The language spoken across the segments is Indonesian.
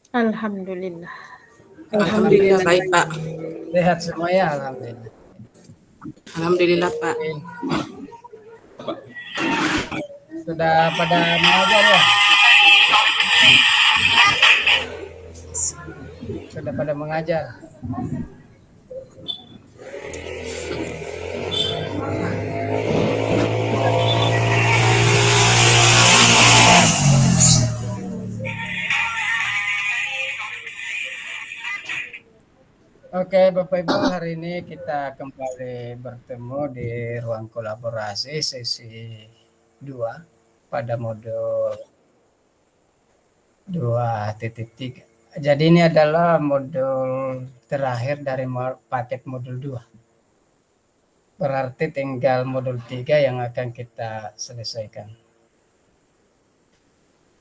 Alhamdulillah. Alhamdulillah baik Pak. Sehat semua ya, alhamdulillah. Alhamdulillah Pak. Sudah pada mengajar ya? Sudah pada mengajar. Oke, Bapak Ibu, hari ini kita kembali bertemu di ruang kolaborasi sesi 2 pada modul 2.3. Jadi ini adalah modul terakhir dari paket modul 2. Berarti tinggal modul 3 yang akan kita selesaikan.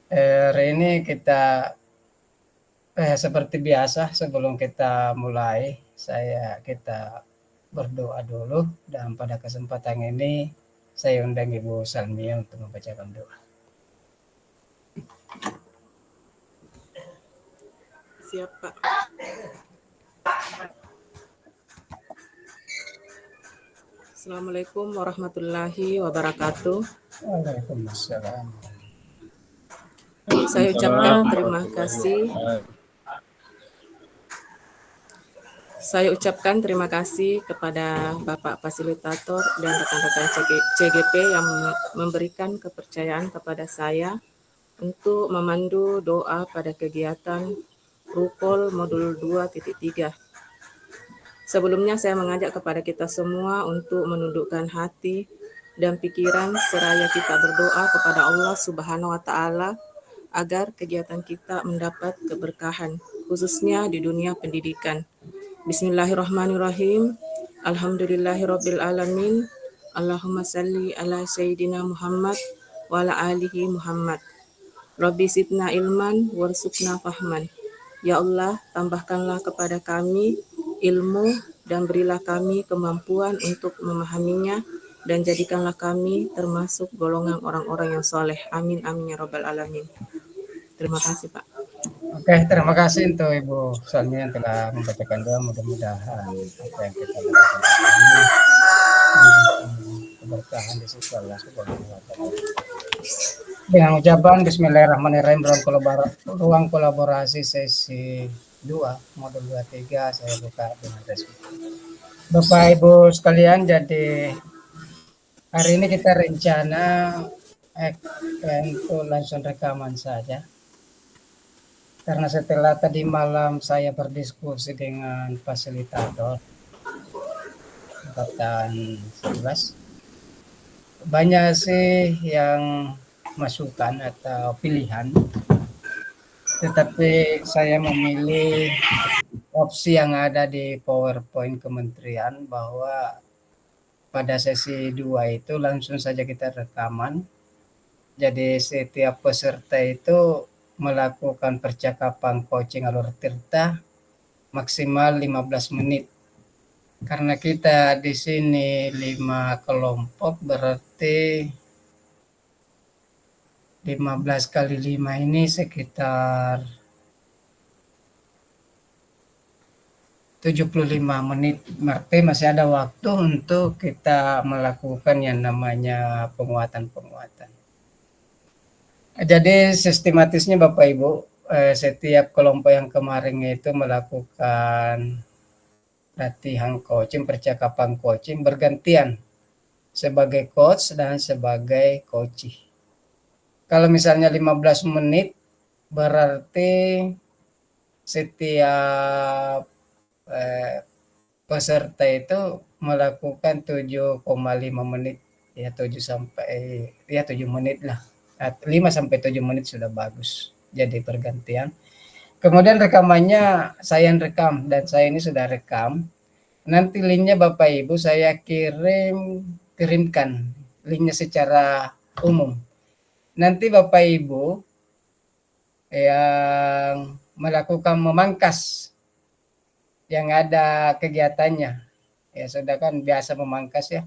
Hari ini kita seperti biasa sebelum kita mulai, kita berdoa dulu, dan pada kesempatan ini saya undang Ibu Salmia untuk membacakan doa. Siap Pak. Assalamualaikum warahmatullahi wabarakatuh. Waalaikumsalam. Saya ucapkan terima kasih. Saya ucapkan terima kasih kepada Bapak Fasilitator dan rekan-rekan CGP yang memberikan kepercayaan kepada saya untuk memandu doa pada kegiatan Rukol Modul 2.3. Sebelumnya saya mengajak kepada kita semua untuk menundukkan hati dan pikiran seraya kita berdoa kepada Allah Subhanahu wa taala agar kegiatan kita mendapat keberkahan, khususnya di dunia pendidikan. Bismillahirrahmanirrahim. Alhamdulillahirabbil alamin. Allahumma salli ala sayyidina Muhammad wa ala alihi Muhammad. Rabbi zidna ilman warzuqna fahman. Ya Allah, tambahkanlah kepada kami ilmu dan berilah kami kemampuan untuk memahaminya, dan jadikanlah kami termasuk golongan orang-orang yang soleh. Amin amin ya rabbal alamin. Terima kasih Pak. Oke, terima kasih untuk Ibu Salmia yang telah membacakan doa. Mudah-mudahan apa yang kita lakukan ini keberkahan di sisi Allah Subhanahu wa taala. Dengan ucapan Bismillahirrahmanirrahim, ruang kolaborasi sesi 2 modul 23 saya buka dengan resmi. Bapak Ibu sekalian, jadi hari ini kita rencana untuk langsung rekaman saja. Karena setelah tadi malam saya berdiskusi dengan fasilitator angkatan 11, banyak sih yang masukan atau pilihan, tetapi saya memilih opsi yang ada di PowerPoint kementerian bahwa pada sesi 2 itu langsung saja kita rekaman. Jadi setiap peserta itu melakukan percakapan coaching alur tirta maksimal 15 menit. Karena kita di sini 5 kelompok, berarti 15 kali 5 ini sekitar 75 menit. Berarti masih ada waktu untuk kita melakukan yang namanya penguatan-penguatan. Jadi sistematisnya Bapak Ibu, setiap kelompok yang kemarin itu melakukan latihan coaching, percakapan coaching, bergantian sebagai coach dan sebagai coachee. Kalau misalnya 15 menit, berarti setiap peserta itu melakukan 7,5 menit, ya 7 menit lah. 5 sampai 7 menit sudah bagus. Jadi pergantian. Kemudian rekamannya saya yang rekam, dan saya ini sudah rekam. Nanti linknya Bapak Ibu saya kirimkan linknya secara umum. Nanti Bapak Ibu yang melakukan memangkas yang ada kegiatannya, ya sudah kan biasa memangkas ya.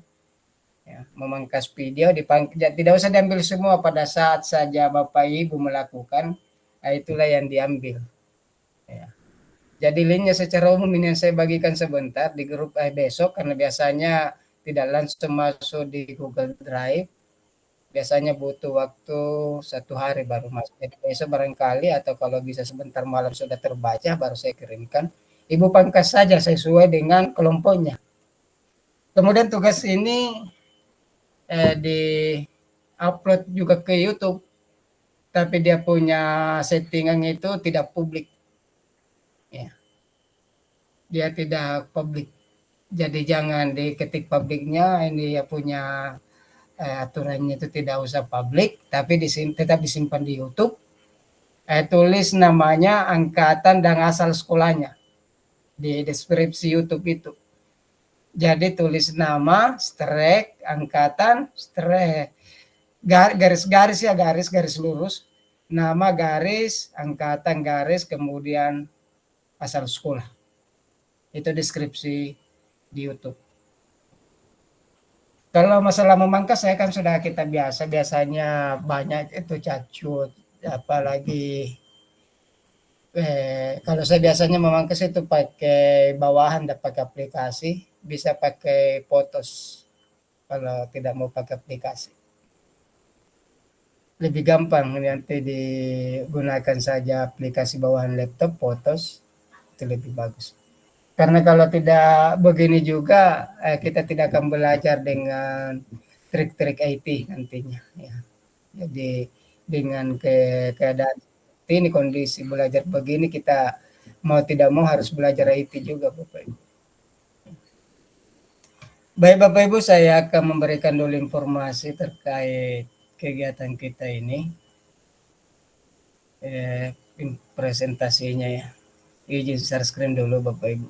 Memangkas video, tidak usah diambil semua pada saat saja Bapak Ibu melakukan, itulah yang diambil. Jadi linknya secara umum ini yang saya bagikan sebentar di grup besok, karena biasanya tidak langsung masuk di Google Drive. Biasanya butuh waktu 1 hari baru masuk. Jadi besok barangkali atau kalau bisa sebentar malam sudah terbaca baru saya kirimkan. Ibu pangkas saja sesuai dengan kelompoknya. Kemudian tugas ini di upload juga ke YouTube, tapi dia punya settingan itu tidak publik. Ya, dia tidak publik. Jadi jangan diketik publiknya, ini ya punya aturannya itu tidak usah publik, tapi tetap disimpan di YouTube. Tulis namanya, angkatan dan asal sekolahnya di deskripsi YouTube itu. Jadi tulis nama, strek, angkatan, strek, garis-garis ya, garis lurus, nama garis, angkatan garis, kemudian asal sekolah. Itu deskripsi di YouTube. Kalau masalah memangkas saya kan sudah kita biasanya banyak itu cacut, apalagi kalau saya biasanya memangkas itu pakai bawahan dan pakai aplikasi, bisa pakai Photos kalau tidak mau pakai aplikasi. Lebih gampang nanti digunakan saja aplikasi bawahan laptop Photos, itu lebih bagus. Karena kalau tidak begini juga kita tidak akan belajar dengan trik-trik IT nantinya ya. Jadi dengan keadaan ini kondisi belajar begini, kita mau tidak mau harus belajar IT juga Bapak Ibu. Baik Bapak Ibu, saya akan memberikan dulu informasi terkait kegiatan kita ini. Presentasinya ya. Izin share screen dulu Bapak Ibu.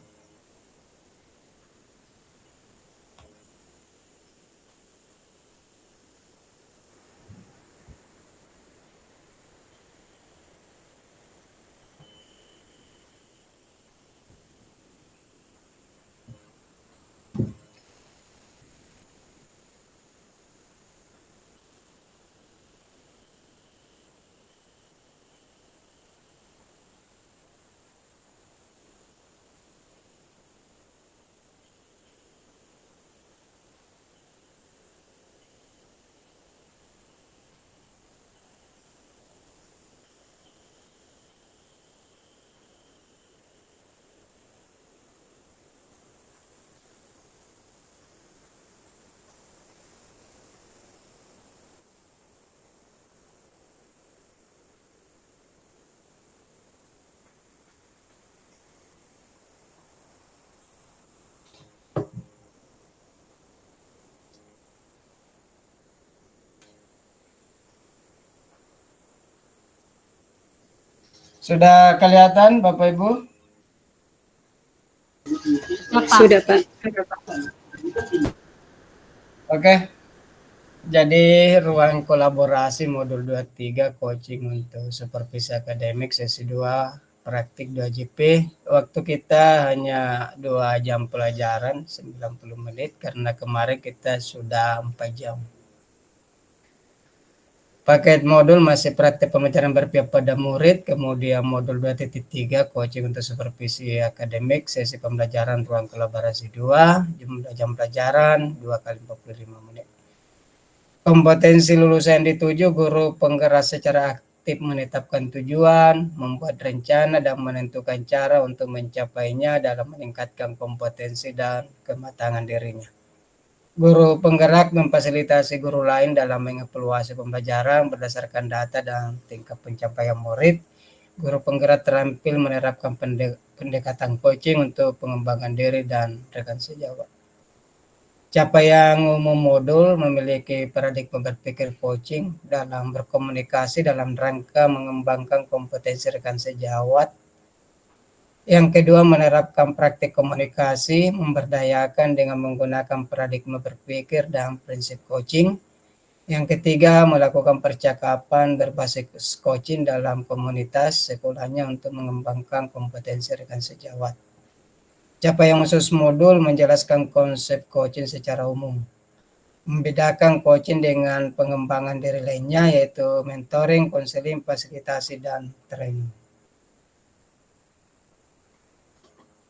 Sudah kelihatan Bapak Ibu? Sudah Pak. Oke. Jadi ruang kolaborasi modul 23 coaching untuk supervisi akademik sesi 2 praktik 2JP. Waktu kita hanya 2 jam pelajaran 90 menit karena kemarin kita sudah 4 jam. Paket modul masih praktik pembelajaran berpihak pada murid, kemudian modul 2.3 coaching untuk supervisi akademik, sesi pembelajaran ruang kolaborasi 2, jumlah jam pelajaran 2 kali 45 menit. Kompetensi lulusan yang dituju, guru penggerak secara aktif menetapkan tujuan, membuat rencana dan menentukan cara untuk mencapainya dalam meningkatkan kompetensi dan kematangan dirinya. Guru penggerak memfasilitasi guru lain dalam mengevaluasi pembelajaran berdasarkan data dan tingkat pencapaian murid. Guru penggerak terampil menerapkan pendekatan coaching untuk pengembangan diri dan rekan sejawat. Capaian umum modul memiliki paradigma berpikir coaching dalam berkomunikasi dalam rangka mengembangkan kompetensi rekan sejawat. Yang kedua, menerapkan praktik komunikasi, memberdayakan dengan menggunakan paradigma berpikir dan prinsip coaching. Yang ketiga, melakukan percakapan berbasis coaching dalam komunitas sekolahnya untuk mengembangkan kompetensi rekan sejawat. Capaian khusus modul menjelaskan konsep coaching secara umum. Membedakan coaching dengan pengembangan diri lainnya, yaitu mentoring, konseling, fasilitasi, dan training.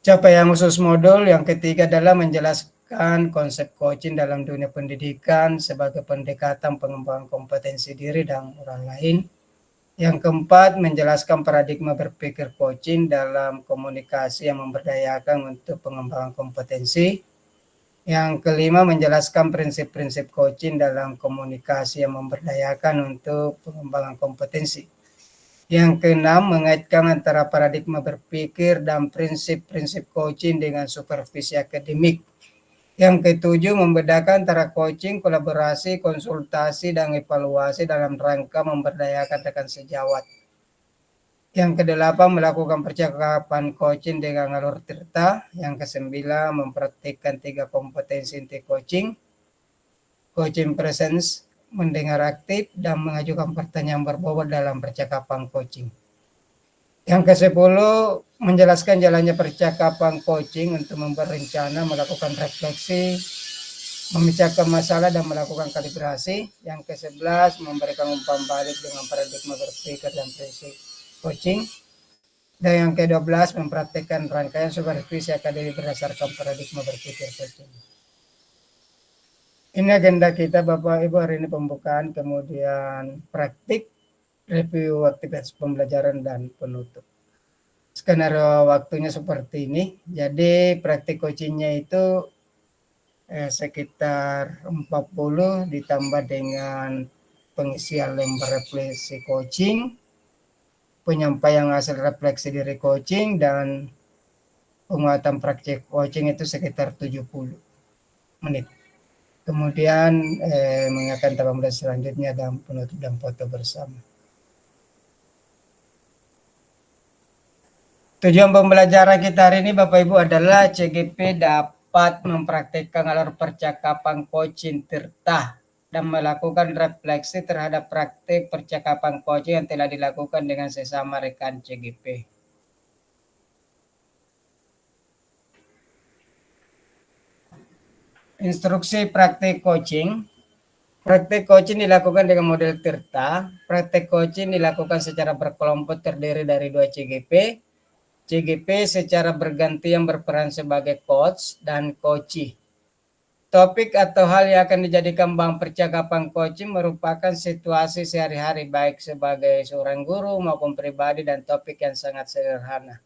Capaian khusus modul yang ketiga adalah menjelaskan konsep coaching dalam dunia pendidikan sebagai pendekatan pengembangan kompetensi diri dan orang lain. Yang keempat, menjelaskan paradigma berpikir coaching dalam komunikasi yang memberdayakan untuk pengembangan kompetensi. Yang kelima, menjelaskan prinsip-prinsip coaching dalam komunikasi yang memberdayakan untuk pengembangan kompetensi. Yang keenam, mengaitkan antara paradigma berpikir dan prinsip-prinsip coaching dengan supervisi akademik. Yang ketujuh, membedakan antara coaching, kolaborasi, konsultasi, dan evaluasi dalam rangka memberdayakan rekan sejawat. Yang kedelapan, melakukan percakapan coaching dengan alur tirta. Yang kesembilan, mempraktikkan 3 kompetensi inti coaching. Coaching presence, mendengar aktif, dan mengajukan pertanyaan berbobot dalam percakapan coaching. Yang ke-10, menjelaskan jalannya percakapan coaching untuk membuat rencana, melakukan refleksi, memecahkan masalah, dan melakukan kalibrasi. Yang ke-11, memberikan umpan balik dengan paradigma berpikir dan prinsip coaching. Dan yang ke-12, mempraktikkan rangkaian supervisi akademik berdasarkan paradigma berpikir coaching. Ini agenda kita Bapak Ibu hari ini, pembukaan, kemudian praktik, review aktivitas pembelajaran, dan penutup. Skenario waktunya seperti ini. Jadi praktik coachingnya itu sekitar 40 ditambah dengan pengisian lembar refleksi coaching, penyampaian hasil refleksi diri coaching, dan penguatan praktik coaching itu sekitar 70 menit. Kemudian mengingatkan tahap selanjutnya dan penutup dan foto bersama. Tujuan pembelajaran kita hari ini Bapak Ibu adalah CGP dapat mempraktikkan alur percakapan coaching tirta dan melakukan refleksi terhadap praktik percakapan coaching yang telah dilakukan dengan sesama rekan CGP. Instruksi praktik coaching. Praktik coaching dilakukan dengan model tirta. Praktik coaching dilakukan secara berkelompok terdiri dari 2 CGP. CGP secara bergantian berperan sebagai coach dan coachee. Topik atau hal yang akan dijadikan bahan percakapan coaching merupakan situasi sehari-hari baik sebagai seorang guru maupun pribadi, dan topik yang sangat sederhana.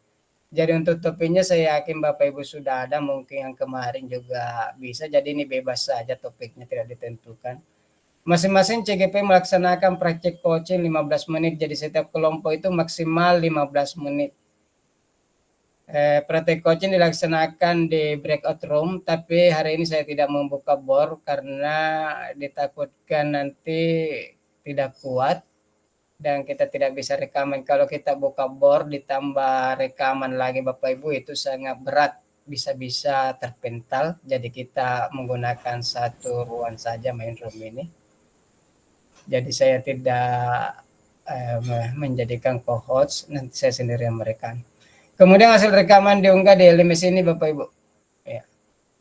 Jadi untuk topiknya saya yakin Bapak Ibu sudah ada, mungkin yang kemarin juga bisa. Jadi ini bebas saja, topiknya tidak ditentukan. Masing-masing CGP melaksanakan praktik coaching 15 menit. Jadi setiap kelompok itu maksimal 15 menit. Praktik coaching dilaksanakan di breakout room, tapi hari ini saya tidak membuka board karena ditakutkan nanti tidak kuat dan kita tidak bisa rekaman. Kalau kita buka board ditambah rekaman lagi Bapak Ibu, itu sangat berat, bisa-bisa terpental. Jadi kita menggunakan satu ruang saja, main room ini. Jadi saya tidak menjadikan co-host, nanti saya sendiri yang merekam. Kemudian hasil rekaman diunggah di LMS ini Bapak Ibu. Ya.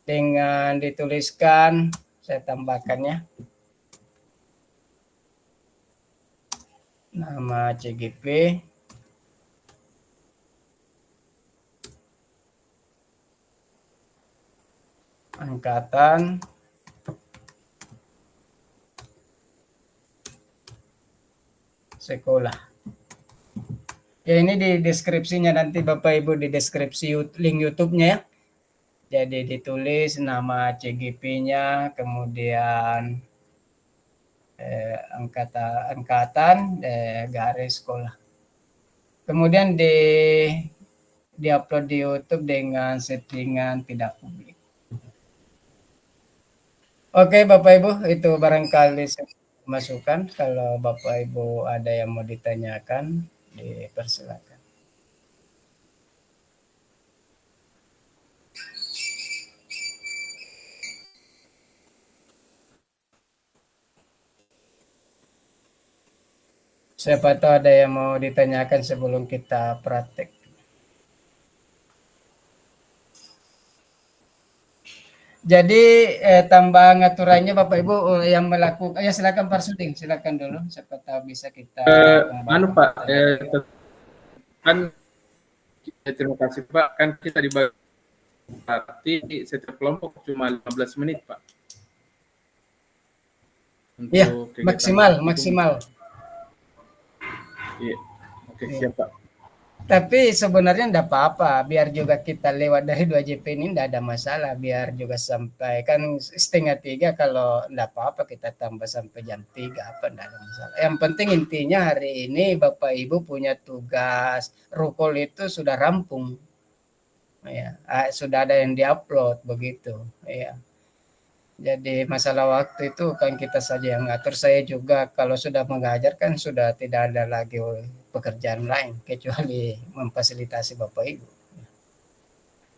Dengan dituliskan, saya tambahkannya, nama CGP, angkatan, sekolah. Ya ini di deskripsinya nanti Bapak Ibu, di deskripsi link YouTube-nya ya. Jadi ditulis nama CGP-nya, kemudian angkatan garis sekolah. Kemudian diupload di YouTube dengan settingan tidak publik. Oke Bapak Ibu, itu barangkali masukan. Kalau Bapak Ibu ada yang mau ditanyakan, dipersilakan. Siapa tahu ada yang mau ditanyakan sebelum kita praktek. Jadi tambah aturannya Bapak Ibu yang melakukan, ya silakan Pak Suding, silakan dulu. Siapa tahu bisa kita Pak, kan terima kasih Pak, kan kita dibagi Berarti setiap kelompok cuma 15 menit, Pak. Iya, Untuk kegiatan maksimal. Iya. Oke, Iya. siap, Pak. Tapi sebenarnya enggak apa-apa, biar juga kita lewat dari 2JP ini enggak ada masalah, biar juga sampai kan 2:30 kalau enggak apa-apa kita tambah sampai jam 3 apa enggak ada masalah. Yang penting intinya hari ini Bapak Ibu punya tugas rukul itu sudah rampung. Ya, sudah ada yang diupload begitu, ya. Jadi masalah waktu itu kan kita saja yang ngatur. Saya juga kalau sudah mengajar kan sudah tidak ada lagi pekerjaan lain kecuali memfasilitasi Bapak Ibu.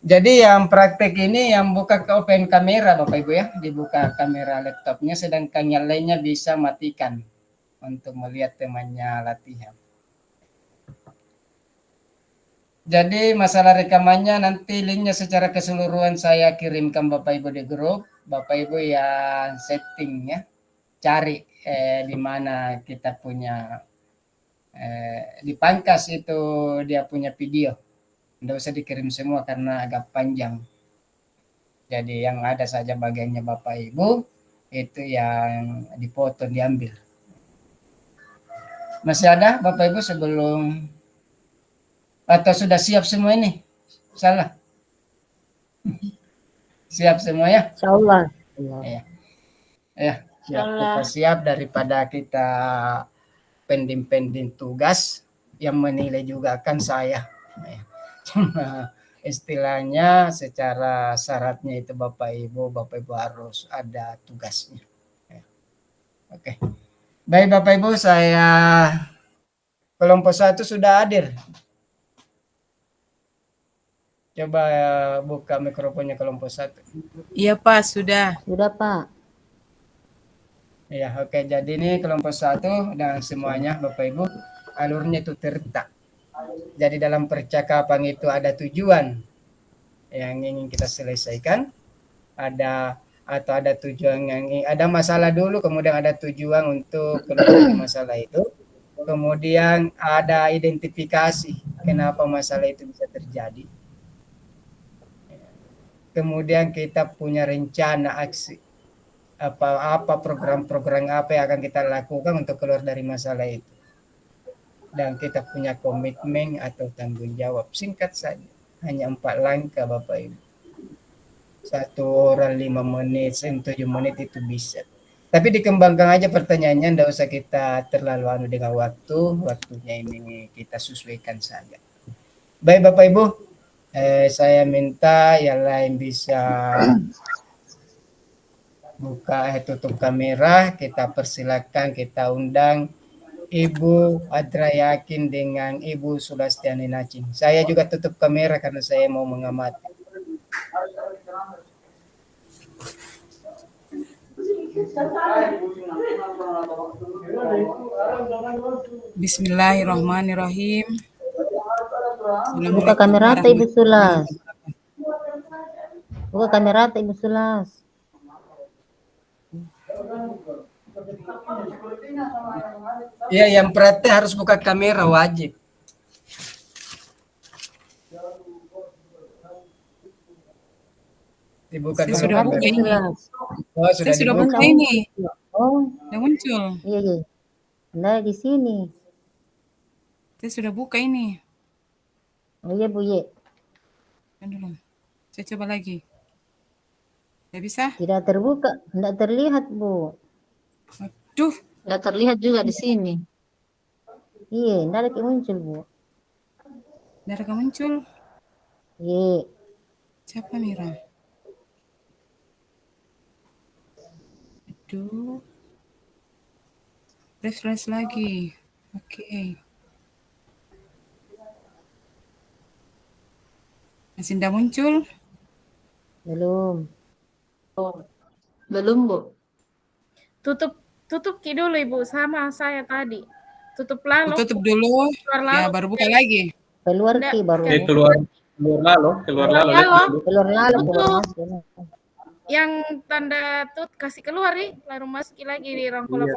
Jadi yang praktek ini yang buka ke open kamera Bapak Ibu ya, dibuka kamera laptopnya sedangkan yang lainnya bisa matikan untuk melihat temannya latihan. Jadi masalah rekamannya nanti linknya secara keseluruhan saya kirimkan Bapak Ibu di grup. Bapak Ibu yang setting ya, cari di mana kita punya di Pangkas itu dia punya video. Tidak usah dikirim semua karena agak panjang. Jadi yang ada saja bagiannya Bapak Ibu itu yang dipoto diambil. Masih ada Bapak Ibu sebelum atau sudah siap semua ini? Salah. Siap semua ya? Insyaallah. Ya. Ya, kita siap daripada kita pending tugas yang menilai juga kan saya. Ya. Cuma istilahnya secara syaratnya itu Bapak Ibu harus ada tugasnya. Ya. Oke. Baik Bapak Ibu, saya kelompok 1 sudah hadir. Coba buka mikrofonnya kelompok 1. Iya Pak, sudah. Sudah Pak. Ya, oke. Jadi ini kelompok 1 dan semuanya Bapak Ibu alurnya itu terletak. Jadi dalam percakapan itu ada tujuan yang ingin kita selesaikan, ada tujuan yang ada masalah dulu, kemudian ada tujuan untuk keluar dari masalah itu, kemudian ada identifikasi kenapa masalah itu bisa terjadi, kemudian kita punya rencana aksi apa program-program apa yang akan kita lakukan untuk keluar dari masalah itu. Dan kita punya komitmen atau tanggung jawab. Singkat saja, hanya 4 langkah Bapak Ibu. 1 orang 5 menit, 7 menit itu bisa. Tapi dikembangkan aja pertanyaannya, enggak usah kita terlalu dengan waktunya ini kita sesuaikan saja. Baik Bapak Ibu, saya minta yang lain bisa tutup kamera, kita persilakan, kita undang Ibu Adra Yakin dengan Ibu Sulastiani Nacin. Saya juga tutup kamera karena saya mau mengamati. Bismillahirrahmanirrahim. Buka kamera Ibu Sulas. Buka kamera Ibu Sulas. Iya, yang praktek harus buka kamera wajib. Dibuka Saya sudah buka ini. Oh, sudah Saya sudah dibuka. buka ini. Oh, Sudah muncul. iya. Nah, di sini. Saya sudah buka ini. Oh iya Bu Ye. Kan dulu. Saya coba lagi. Tidak bisa? Tidak terbuka, tidak terlihat Bu. Aduh. Nggak terlihat juga di sini. Iya, tidak ada muncul Bu. Tidak ada muncul. Iya. Siapa Mira? Aduh. Refresh lagi. Oke. Masih tidak muncul? Belum. Oh, belum Bu. Tutup dulu Ibu sama saya tadi. Tutup lalu. Tutup dulu. Ya baru buka lagi. Keluar Ki baru. Keluar lalu. Keluar lalu. Yang tanda kasih keluar nih, lalu masuki lagi di ruang kolom.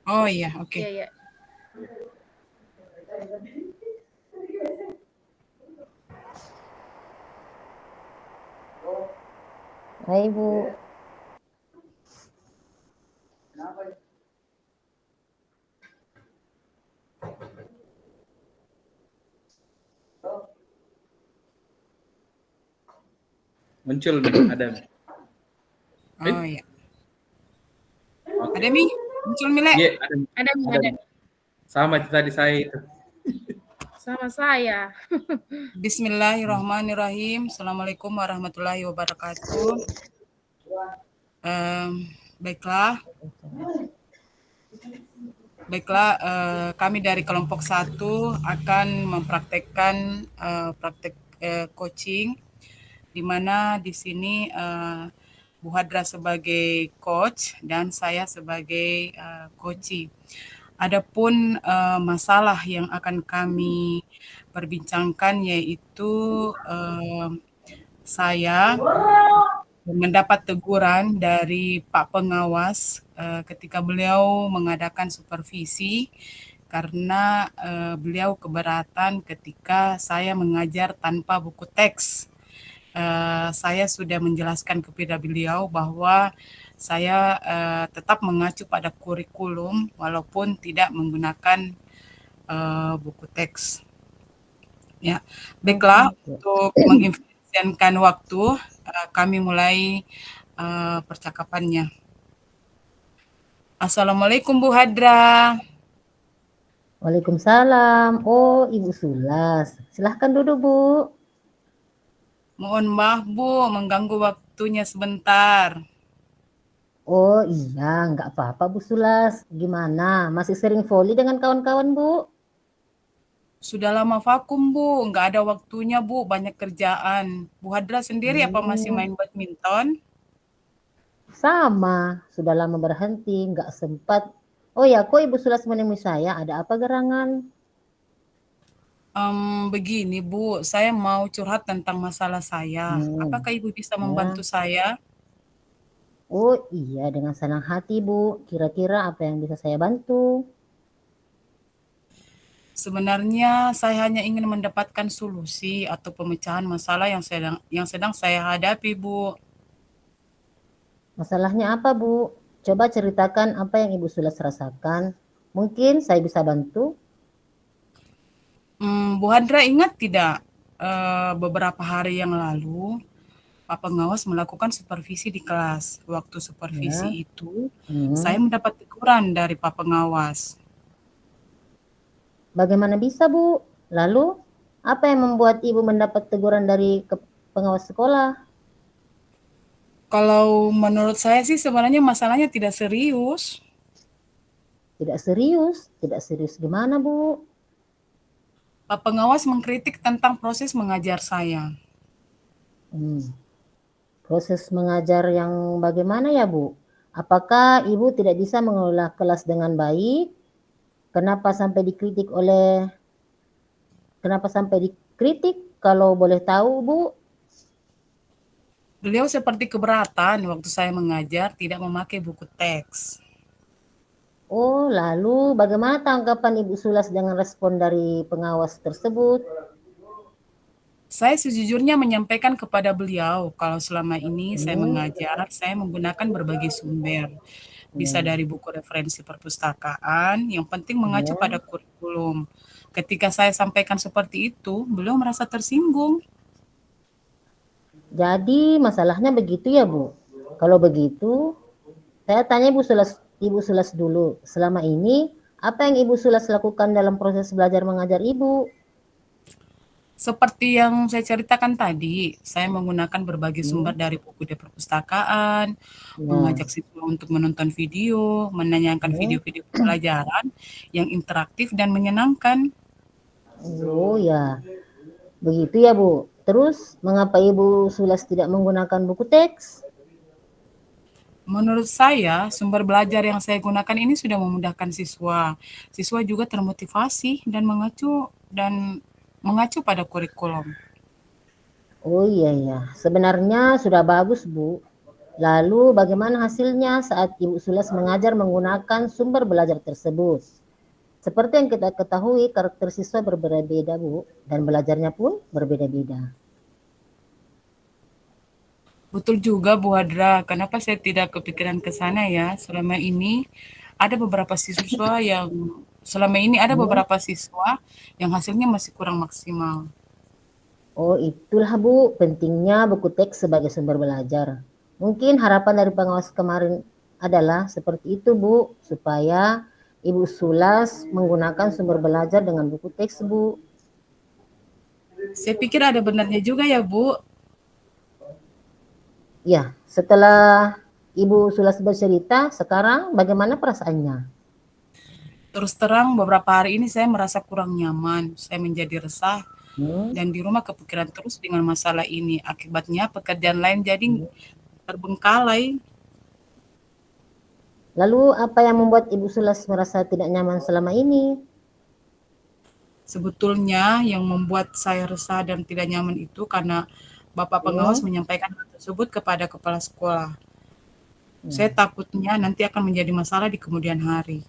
Oh iya, oke. Iya. Hai Bu. Muncul nih, ada. Oh ya. Oke. Ada Mi? Muncul Mi, Le? Iya, Ada. ada. Sama itu tadi saya itu. Sama saya. Bismillahirrahmanirrahim. Assalamualaikum warahmatullahi wabarakatuh. Baiklah. Kami dari kelompok 1 akan mempraktekkan praktek coaching, di mana di sini Bu Hadra sebagai coach dan saya sebagai coachee. Adapun masalah yang akan kami perbincangkan yaitu saya mendapat teguran dari Pak Pengawas ketika beliau mengadakan supervisi karena beliau keberatan ketika saya mengajar tanpa buku teks. Saya sudah menjelaskan kepada beliau bahwa saya tetap mengacu pada kurikulum walaupun tidak menggunakan buku teks. Ya, baiklah, untuk mengefisienkan waktu, kami mulai percakapannya. Assalamualaikum Bu Hadra. Waalaikumsalam. Oh, Ibu Sulas. Silahkan duduk, Bu. Mohon maaf Bu, mengganggu waktunya sebentar. Oh iya, nggak apa-apa Bu Sulas. Gimana? Masih sering volley dengan kawan-kawan, Bu? Sudah lama vakum Bu, nggak ada waktunya Bu, banyak kerjaan. Bu Hadra sendiri apa masih main badminton? Sama, sudah lama berhenti, nggak sempat. Oh ya, kok Ibu Sulas menemui saya? Ada apa gerangan? Begini Bu, saya mau curhat tentang masalah saya. Apakah Ibu bisa membantu saya? Oh iya, dengan senang hati Bu. Kira-kira apa yang bisa saya bantu? Sebenarnya saya hanya ingin mendapatkan solusi atau pemecahan masalah yang sedang saya hadapi, Bu. Masalahnya apa Bu? Coba ceritakan apa yang Ibu Sulas rasakan. Mungkin saya bisa bantu. Bu Hadra ingat tidak beberapa hari yang lalu Pak Pengawas melakukan supervisi di kelas. Waktu supervisi itu saya mendapat teguran dari Pak Pengawas. Bagaimana bisa Bu? Lalu apa yang membuat Ibu mendapat teguran dari pengawas sekolah? Kalau menurut saya sih sebenarnya masalahnya tidak serius. Tidak serius? Tidak serius gimana Bu? Pak Pengawas mengkritik tentang proses mengajar saya. Proses mengajar yang bagaimana ya Bu? Apakah Ibu tidak bisa mengelola kelas dengan baik? Kenapa sampai dikritik kalau boleh tahu Bu? Beliau seperti keberatan waktu saya mengajar tidak memakai buku teks. Oh, lalu bagaimana tanggapan Ibu Sulas dengan respon dari pengawas tersebut? Saya sejujurnya menyampaikan kepada beliau kalau selama ini saya mengajar, saya menggunakan berbagai sumber. Bisa dari buku referensi perpustakaan, yang penting mengacu pada kurikulum. Ketika saya sampaikan seperti itu, beliau merasa tersinggung. Jadi masalahnya begitu ya Bu? Kalau begitu, saya tanya Ibu Sulas dulu. Selama ini, apa yang Ibu Sulas lakukan dalam proses belajar mengajar Ibu? Seperti yang saya ceritakan tadi, saya menggunakan berbagai sumber dari buku di perpustakaan, mengajak siswa untuk menonton video, menanyakan video-video pelajaran yang interaktif dan menyenangkan. Oh ya, begitu ya Bu. Terus, mengapa Ibu Sulas tidak menggunakan buku teks? Menurut saya, sumber belajar yang saya gunakan ini sudah memudahkan siswa. Siswa juga termotivasi dan mengacu pada kurikulum. Oh iya ya, sebenarnya sudah bagus Bu. Lalu bagaimana hasilnya saat Ibu Sulas mengajar menggunakan sumber belajar tersebut? Seperti yang kita ketahui, karakter siswa berbeda-beda Bu, dan belajarnya pun berbeda-beda. Betul juga Bu Hadra, kenapa saya tidak kepikiran ke sana ya? Selama ini ada Hmm. beberapa siswa yang hasilnya masih kurang maksimal. Oh, itulah Bu, pentingnya buku teks sebagai sumber belajar. Mungkin harapan dari pengawas kemarin adalah seperti itu Bu, supaya Ibu Sulas menggunakan sumber belajar dengan buku teks Bu. Saya pikir ada benarnya juga ya Bu. Ya, setelah Ibu Sulas bercerita, sekarang bagaimana perasaannya? Terus terang beberapa hari ini saya merasa kurang nyaman, saya menjadi resah Hmm. dan di rumah kepikiran terus dengan masalah ini. Akibatnya pekerjaan lain jadi terbengkalai. Lalu apa yang membuat Ibu Sulas merasa tidak nyaman selama ini? Sebetulnya yang membuat saya resah dan tidak nyaman itu karena Bapak pengawas menyampaikan hal tersebut kepada kepala sekolah. Saya takutnya nanti akan menjadi masalah di kemudian hari.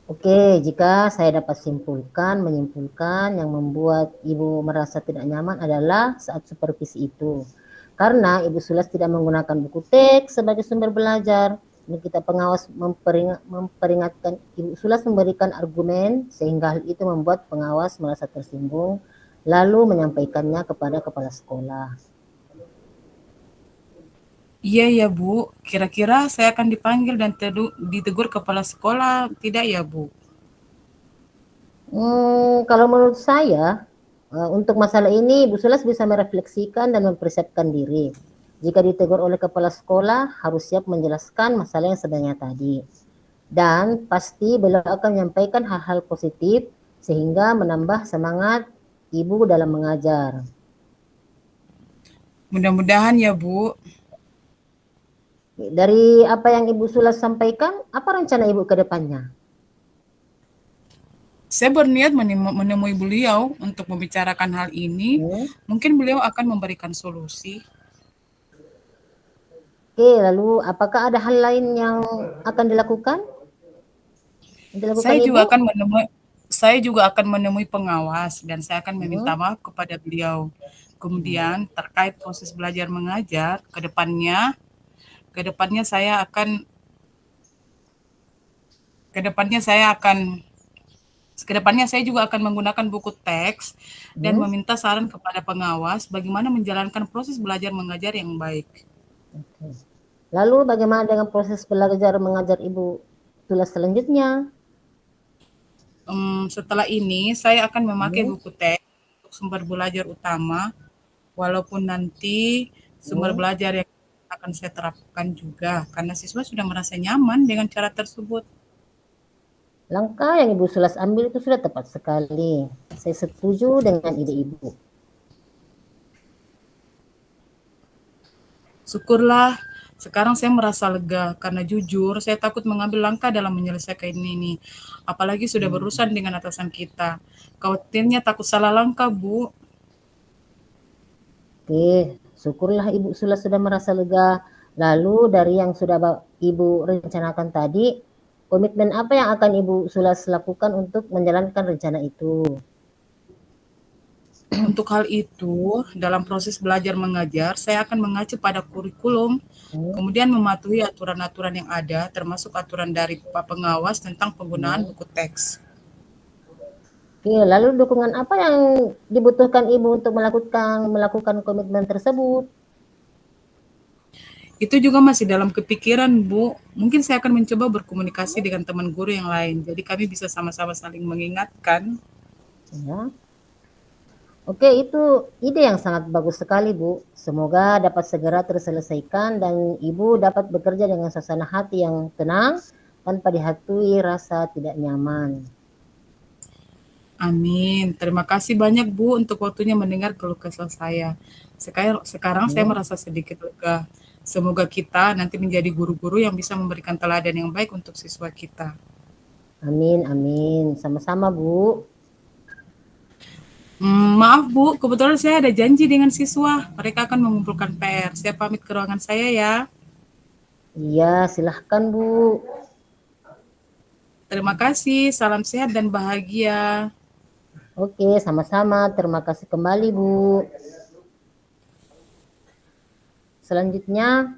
Oke, jika saya dapat menyimpulkan yang membuat Ibu merasa tidak nyaman adalah saat supervisi itu. Karena Ibu Sulas tidak menggunakan buku teks sebagai sumber belajar, dan kita pengawas memperingatkan Ibu Sulas memberikan argumen sehingga hal itu membuat pengawas merasa tersinggung, lalu menyampaikannya kepada kepala sekolah. Iya ya Bu, kira-kira saya akan dipanggil dan ditegur kepala sekolah, tidak ya Bu? Kalau menurut saya, untuk masalah ini Ibu Sulas bisa merefleksikan dan mempersiapkan diri. Jika ditegur oleh kepala sekolah, harus siap menjelaskan masalah yang sebenarnya tadi. Dan pasti beliau akan menyampaikan hal-hal positif sehingga menambah semangat Ibu dalam mengajar. Mudah-mudahan ya Bu. Dari apa yang Ibu Sulas sampaikan, apa rencana Ibu ke depannya? Saya berniat menemui beliau untuk membicarakan hal ini. Mungkin beliau akan memberikan solusi. Oke, lalu apakah ada hal lain yang akan dilakukan? Saya juga Ibu? akan menemui pengawas dan saya akan meminta maaf kepada beliau. Kemudian terkait proses belajar mengajar ke depannya saya juga akan menggunakan buku teks dan meminta saran kepada pengawas bagaimana menjalankan proses belajar mengajar yang baik. Lalu bagaimana dengan proses belajar mengajar Ibu Sulas selanjutnya? Setelah ini saya akan memakai buku teks untuk sumber belajar utama, walaupun nanti sumber belajar yang akan saya terapkan juga karena siswa sudah merasa nyaman dengan cara tersebut. Langkah yang Ibu Sulas ambil itu sudah tepat sekali. Saya setuju dengan ide Ibu. Syukurlah, sekarang saya merasa lega karena jujur saya takut mengambil langkah dalam menyelesaikan ini. Apalagi sudah berurusan dengan atasan kita. Khawatirnya takut salah langkah, Bu. Oke, syukurlah Ibu Sulas sudah merasa lega. Lalu dari yang sudah Ibu rencanakan tadi, komitmen apa yang akan Ibu Sulas lakukan untuk menjalankan rencana itu? Untuk hal itu, dalam proses belajar mengajar, saya akan mengacu pada kurikulum, kemudian mematuhi aturan-aturan yang ada, termasuk aturan dari Pak Pengawas tentang penggunaan buku teks. Oke, lalu dukungan apa yang dibutuhkan Ibu untuk melakukan komitmen tersebut? Itu juga masih dalam kepikiran, Bu. Mungkin saya akan mencoba berkomunikasi dengan teman guru yang lain, jadi kami bisa sama-sama saling mengingatkan. Ya. Oke, itu ide yang sangat bagus sekali, Bu. Semoga dapat segera terselesaikan dan Ibu dapat bekerja dengan suasana hati yang tenang tanpa dihantui rasa tidak nyaman. Amin. Terima kasih banyak, Bu, untuk waktunya mendengar keluh kesah saya. Sekarang saya merasa sedikit lega. Semoga kita nanti menjadi guru-guru yang bisa memberikan teladan yang baik untuk siswa kita. Amin, amin. Sama-sama, Bu. Maaf Bu, kebetulan saya ada janji dengan siswa. Mereka akan mengumpulkan PR. Saya pamit ke ruangan saya ya. Iya, silahkan Bu. Terima kasih, salam sehat dan bahagia. Oke, sama-sama. Terima kasih kembali Bu. selanjutnya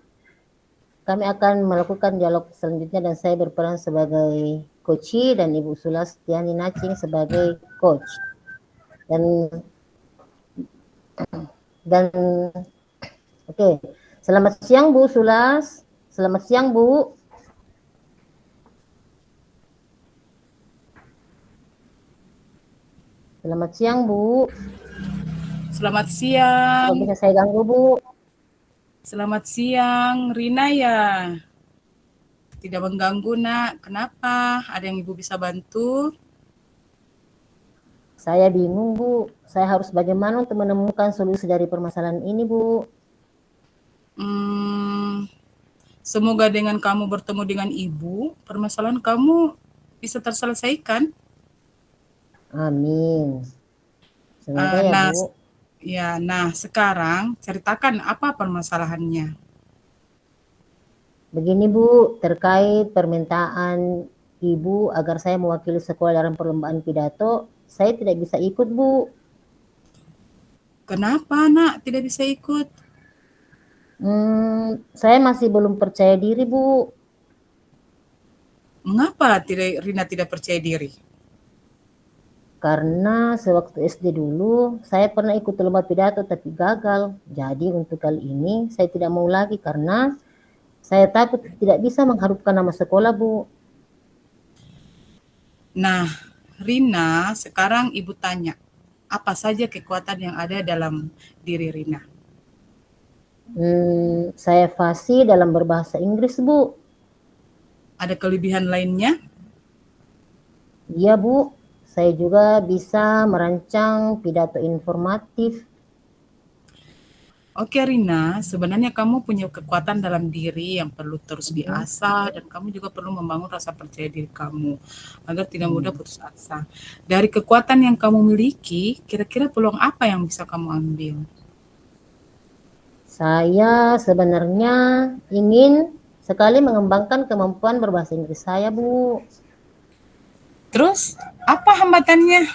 kami akan melakukan dialog selanjutnya dan saya berperan sebagai coach dan Ibu Sulas Tiani Nacing sebagai coach. Dan oke. Selamat siang Bu Sulas. Selamat siang Bu. Selamat siang Bu. Selamat siang. Apa bisa saya ganggu Bu? Selamat siang, Rina ya. Tidak mengganggu nak. Kenapa? Ada yang Ibu bisa bantu? Saya bingung Bu. Saya harus bagaimana untuk menemukan solusi dari permasalahan ini Bu? Semoga dengan kamu bertemu dengan Ibu, permasalahan kamu bisa terselesaikan. Amin. Semoga ya Nah, Bu. nah sekarang ceritakan apa permasalahannya. Begini Bu, terkait permintaan Ibu agar saya mewakili sekolah dalam perlombaan pidato, saya tidak bisa ikut Bu. Kenapa nak tidak bisa ikut? Saya masih belum percaya diri Bu. Mengapa Rina tidak percaya diri? Karena sewaktu SD dulu saya pernah ikut lomba pidato tapi gagal. Jadi untuk kali ini saya tidak mau lagi karena saya takut tidak bisa mengharumkan nama sekolah Bu. Nah, Rina, sekarang Ibu tanya, apa saja kekuatan yang ada dalam diri Rina? Saya fasih dalam berbahasa Inggris Bu. Ada kelebihan lainnya? Iya Bu, saya juga bisa merancang pidato informatif. Oke Rina, sebenarnya kamu punya kekuatan dalam diri yang perlu terus diasah dan kamu juga perlu membangun rasa percaya diri kamu agar tidak mudah putus asa. Dari kekuatan yang kamu miliki, kira-kira peluang apa yang bisa kamu ambil? Saya sebenarnya ingin sekali mengembangkan kemampuan berbahasa Inggris saya Bu. Terus, apa hambatannya?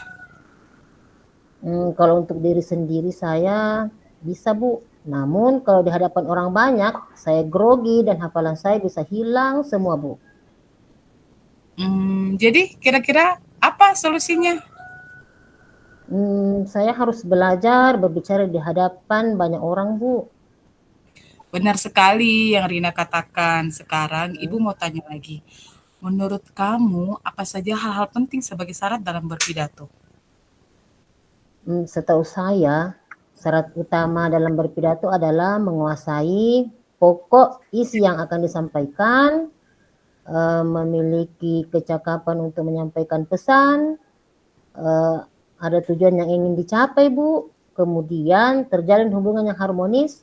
Kalau untuk diri sendiri saya bisa Bu. Namun kalau di hadapan orang banyak, saya grogi dan hafalan saya bisa hilang semua Bu. Jadi kira-kira apa solusinya? Saya harus belajar berbicara di hadapan banyak orang Bu. Benar sekali yang Rina katakan. Sekarang Ibu mau tanya lagi. Menurut kamu, apa saja hal-hal penting sebagai syarat dalam berpidato? Setahu saya, syarat utama dalam berpidato adalah menguasai pokok isi yang akan disampaikan, memiliki kecakapan untuk menyampaikan pesan, ada tujuan yang ingin dicapai Bu, kemudian terjalin hubungan yang harmonis,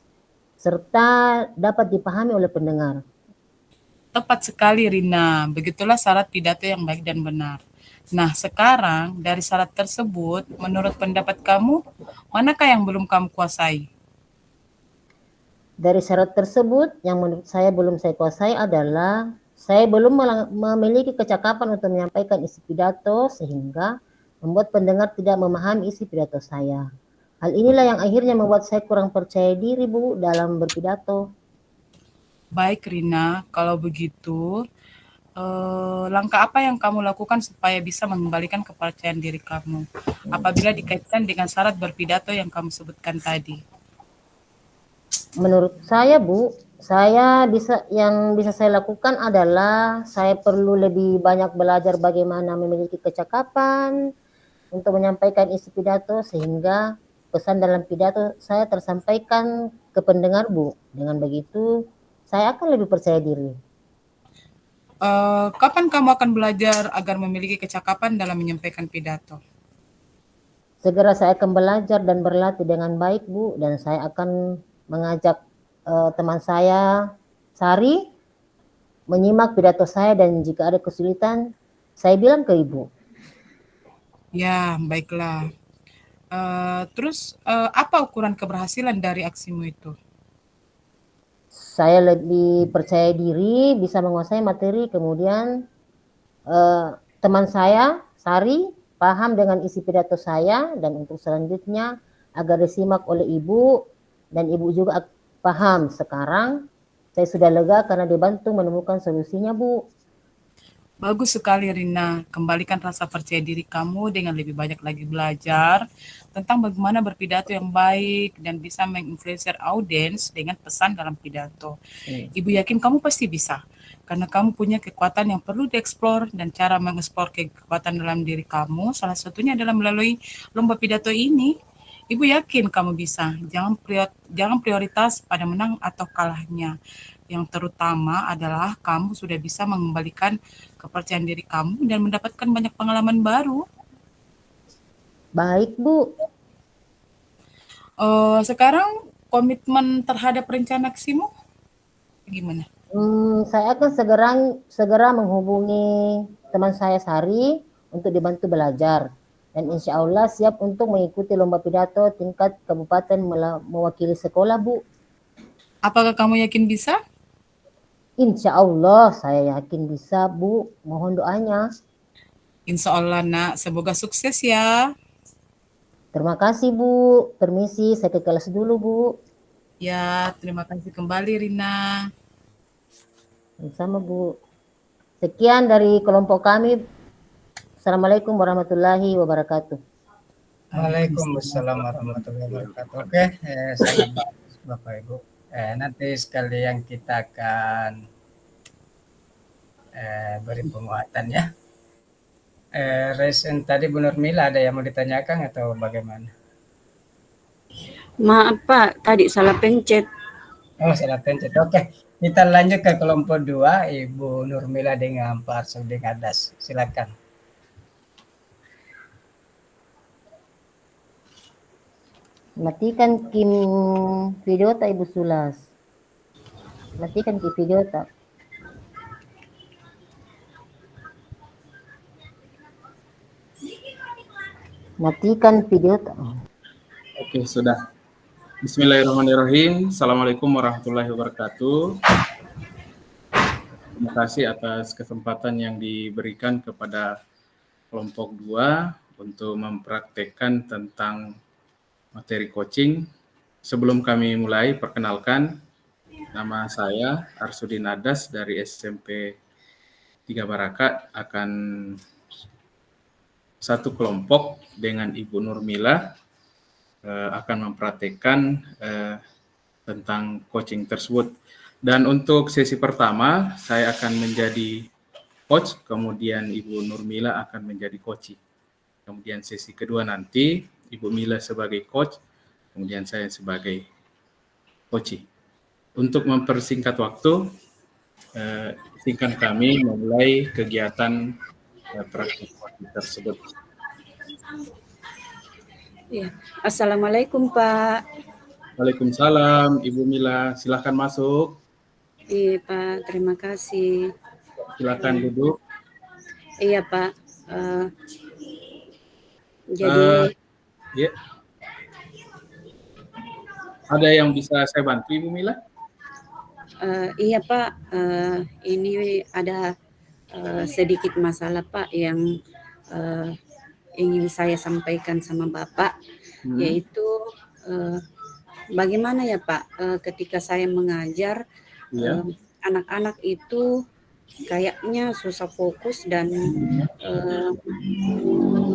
serta dapat dipahami oleh pendengar. Tepat sekali Rina, begitulah syarat pidato yang baik dan benar. Nah sekarang dari syarat tersebut, menurut pendapat kamu, manakah yang belum kamu kuasai? Dari syarat tersebut, yang menurut saya belum saya kuasai adalah saya belum memiliki kecakapan untuk menyampaikan isi pidato sehingga membuat pendengar tidak memahami isi pidato saya. Hal inilah yang akhirnya membuat saya kurang percaya diri Bu dalam berpidato. Baik Rina, kalau begitu, langkah apa yang kamu lakukan supaya bisa mengembalikan kepercayaan diri kamu apabila dikaitkan dengan syarat berpidato yang kamu sebutkan tadi? Menurut saya Bu, yang bisa saya lakukan adalah saya perlu lebih banyak belajar bagaimana memiliki kecakapan untuk menyampaikan isi pidato sehingga pesan dalam pidato saya tersampaikan ke pendengar Bu. Dengan begitu saya akan lebih percaya diri. Kapan kamu akan belajar agar memiliki kecakapan dalam menyampaikan pidato? Segera saya akan belajar dan berlatih dengan baik Bu, dan saya akan mengajak teman saya Sari menyimak pidato saya dan jika ada kesulitan saya bilang ke Ibu. Ya, baiklah. Terus apa ukuran keberhasilan dari aksimu itu? Saya lebih percaya diri, bisa menguasai materi, kemudian teman saya Sari paham dengan isi pidato saya, dan untuk selanjutnya agar disimak oleh Ibu dan Ibu juga Paham, sekarang saya sudah lega karena dibantu menemukan solusinya, Bu. Bagus sekali Rina, kembalikan rasa percaya diri kamu dengan lebih banyak lagi belajar tentang bagaimana berpidato yang baik dan bisa menginfluencer audiens dengan pesan dalam pidato. Ibu yakin kamu pasti bisa, karena kamu punya kekuatan yang perlu dieksplor dan cara mengeksplor kekuatan dalam diri kamu, salah satunya adalah melalui lomba pidato ini. Ibu yakin kamu bisa, jangan prioritas pada menang atau kalahnya. Yang terutama adalah kamu sudah bisa mengembalikan kepercayaan diri kamu dan mendapatkan banyak pengalaman baru. Baik, Bu. Sekarang komitmen terhadap rencana aksimu gimana? Saya akan segera menghubungi teman saya Sari untuk dibantu belajar. Dan insya Allah siap untuk mengikuti lomba pidato tingkat kabupaten mewakili sekolah, Bu. Apakah kamu yakin bisa? Insya Allah saya yakin bisa, Bu. Mohon doanya. Insya Allah nak, semoga sukses ya. Terima kasih, Bu. Permisi, saya ke kelas dulu, Bu. Ya, terima kasih kembali Rina. Sama, Bu. Sekian dari kelompok kami. Assalamualaikum warahmatullahi wabarakatuh. Waalaikumsalam warahmatullahi wabarakatuh. Oke, sangat bagus Bapak Ibu. Nanti sekalian kita akan beri penguatan ya. Resen tadi Bu Nurmila ada yang mau ditanyakan atau bagaimana? Maaf Pak, tadi salah pencet. Oh, salah pencet. Oke, kita lanjut ke kelompok 2, Ibu Nurmila dengan Pak Arsudin Adas. Silakan. Matikan Kim video tak Ibu Sulas. Matikan Kim video tak. Matikan video tak. Oke, sudah. Bismillahirrahmanirrahim. Assalamualaikum warahmatullahi wabarakatuh. Terima kasih atas kesempatan yang diberikan kepada kelompok 2 untuk mempraktekkan tentang materi coaching. Sebelum kami mulai, perkenalkan, nama saya Arsudin Adas dari SMP 3 Barakat, akan satu kelompok dengan Ibu Nurmila akan mempraktekkan tentang coaching tersebut. Dan untuk sesi pertama, saya akan menjadi coach, kemudian Ibu Nurmila akan menjadi coachee. Kemudian sesi kedua nanti, Ibu Mila sebagai coach, kemudian saya sebagai coachee. Untuk mempersingkat waktu, izinkan kami memulai kegiatan praktik tersebut. Ya. Assalamualaikum Pak. Waalaikumsalam, Ibu Mila, silakan masuk. Iya Pak, terima kasih. Silakan duduk. Iya Pak. Jadi ya. Ada yang bisa saya bantu, Ibu Mila? Iya Pak, ini ada sedikit masalah Pak yang ingin saya sampaikan sama Bapak, yaitu bagaimana ya Pak, ketika saya mengajar anak-anak itu kayaknya susah fokus dan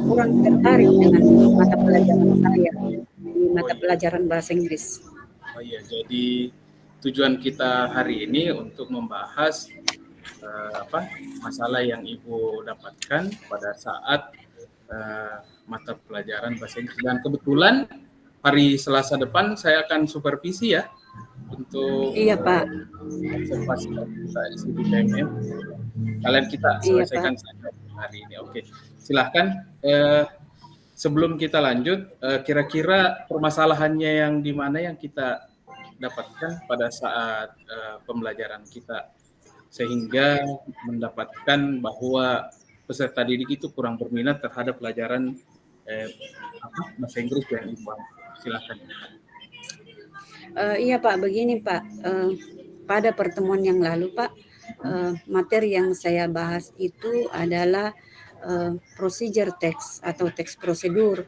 kurang tertarik dengan mata pelajaran saya di mata pelajaran bahasa Inggris. Oh iya, jadi tujuan kita hari ini untuk membahas masalah yang Ibu dapatkan pada saat mata pelajaran bahasa Inggris. Dan kebetulan hari Selasa depan saya akan supervisi ya untuk observasi kita di PMM. Kalian kita selesaikan saja hari ini. Oke, silahkan. Sebelum kita lanjut, kira-kira permasalahannya yang di mana yang kita dapatkan pada saat pembelajaran kita, sehingga mendapatkan bahwa peserta didik itu kurang berminat terhadap pelajaran bahasa Inggris yang Ibu. Silakan. Iya Pak, begini Pak, pada pertemuan yang lalu Pak, materi yang saya bahas itu adalah procedure text atau teks prosedur.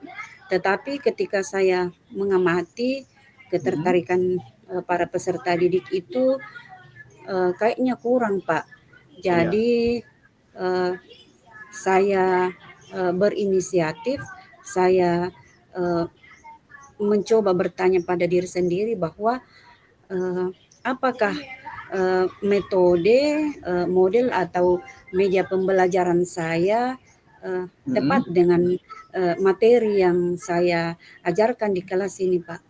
Tetapi ketika saya mengamati ketertarikan para peserta didik itu kayaknya kurang, Pak. Jadi saya berinisiatif, saya mencoba bertanya pada diri sendiri bahwa apakah metode, model atau media pembelajaran saya tepat dengan materi yang saya ajarkan di kelas ini, Pak.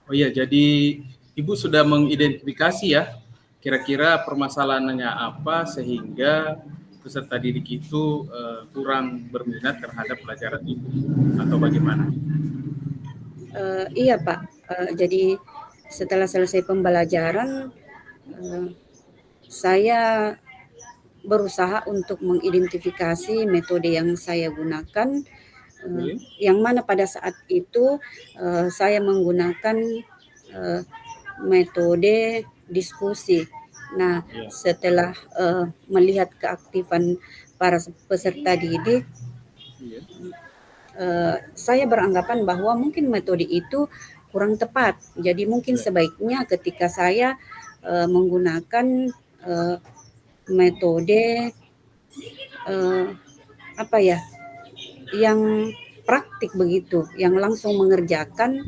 Oh iya, jadi Ibu sudah mengidentifikasi ya, kira-kira permasalahannya apa sehingga peserta didik itu kurang berminat terhadap pelajaran itu, atau bagaimana? Iya, Pak. Jadi setelah selesai pembelajaran, saya berusaha untuk mengidentifikasi metode yang saya gunakan, yang mana pada saat itu saya menggunakan metode diskusi. Nah, setelah melihat keaktifan para peserta didik, saya beranggapan bahwa mungkin metode itu kurang tepat. Jadi mungkin sebaiknya ketika saya menggunakan metode yang praktik begitu, yang langsung mengerjakan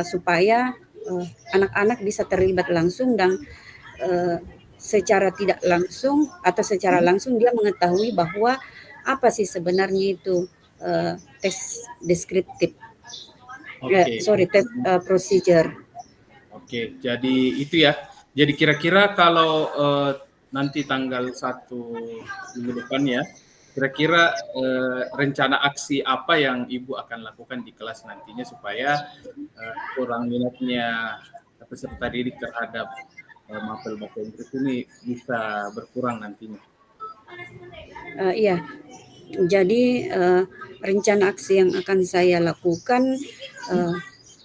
supaya anak-anak bisa terlibat langsung dan secara tidak langsung atau secara langsung dia mengetahui bahwa apa sih sebenarnya itu tes deskriptif, tes procedure. Oke, jadi itu ya. Jadi kira-kira kalau nanti tanggal 1 minggu depan ya, kira-kira rencana aksi apa yang Ibu akan lakukan di kelas nantinya supaya kurang minatnya peserta didik terhadap mapel bahasa Inggris ini bisa berkurang nantinya? Iya, jadi rencana aksi yang akan saya lakukan,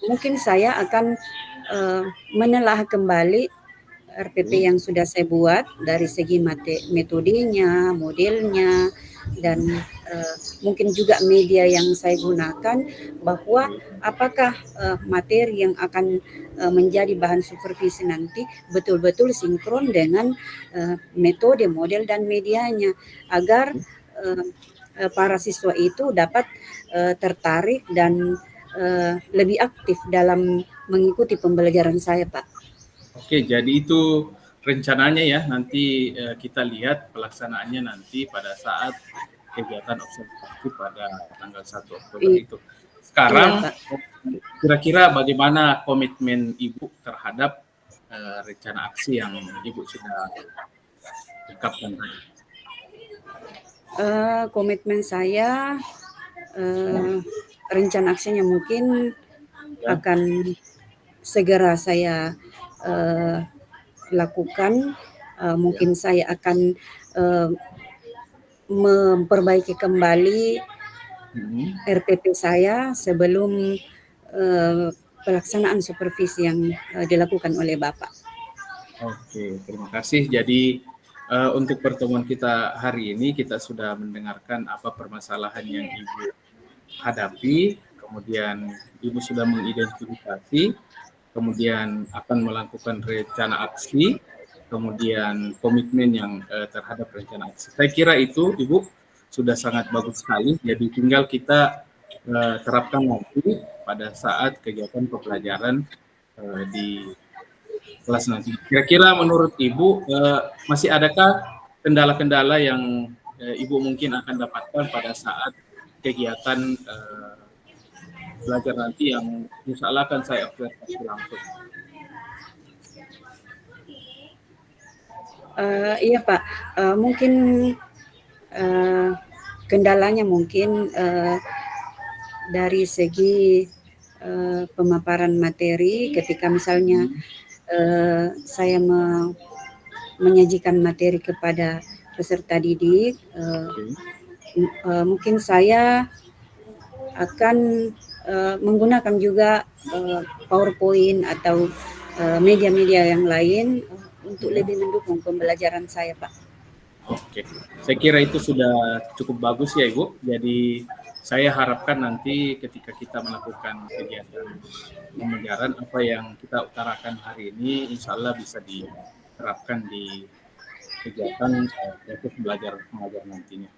mungkin saya akan menelaah kembali RPP yang sudah saya buat dari segi metodenya, modelnya, dan mungkin juga media yang saya gunakan, bahwa apakah materi yang akan menjadi bahan supervisi nanti betul-betul sinkron dengan metode, model, dan medianya, agar para siswa itu dapat tertarik dan lebih aktif dalam mengikuti pembelajaran saya, Pak. Oke, jadi itu rencananya ya, nanti kita lihat pelaksanaannya nanti pada saat kegiatan observasi pada tanggal 1 Oktober itu. Sekarang kira-kira bagaimana komitmen Ibu terhadap rencana aksi yang Ibu sudah dekapkan tadi? Komitmen saya, rencana aksinya mungkin akan segera saya lakukan. Mungkin saya akan memperbaiki kembali RPP saya sebelum pelaksanaan supervisi yang dilakukan oleh Bapak. Oke, terima kasih. Jadi untuk pertemuan kita hari ini kita sudah mendengarkan apa permasalahan yang Ibu hadapi, kemudian Ibu sudah mengidentifikasi, kemudian akan melakukan rencana aksi, kemudian komitmen yang terhadap rencana aksi. Saya kira itu Ibu sudah sangat bagus sekali, jadi tinggal kita terapkan nanti pada saat kegiatan pembelajaran di kelas nanti. Kira-kira menurut Ibu masih adakah kendala-kendala yang Ibu mungkin akan dapatkan pada saat kegiatan belajar nanti yang insya Allah akan saya observasi langsung? Iya Pak, mungkin kendalanya mungkin dari segi pemaparan materi, ketika misalnya saya menyajikan materi kepada peserta didik, mungkin saya akan menggunakan juga PowerPoint atau media-media yang lain untuk lebih mendukung pembelajaran saya, Pak. Oke, saya kira itu sudah cukup bagus ya Ibu. Jadi saya harapkan nanti ketika kita melakukan kegiatan pembelajaran, apa yang kita utarakan hari ini insya Allah bisa diterapkan di kegiatan proses belajar mengajar nantinya.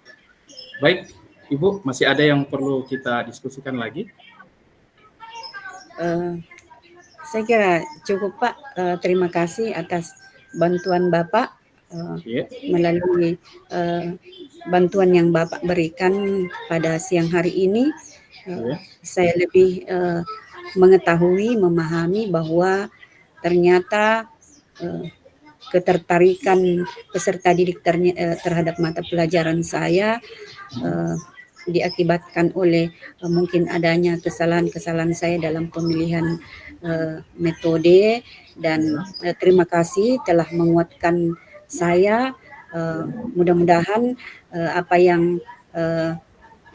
Baik, Ibu, masih ada yang perlu kita diskusikan lagi? Saya kira cukup, Pak. Terima kasih atas bantuan Bapak melalui bantuan yang Bapak berikan pada siang hari ini. Saya lebih mengetahui, memahami bahwa ternyata ketertarikan peserta didik terhadap mata pelajaran saya diakibatkan oleh mungkin adanya kesalahan-kesalahan saya dalam pemilihan metode, dan terima kasih telah menguatkan saya. Mudah-mudahan apa yang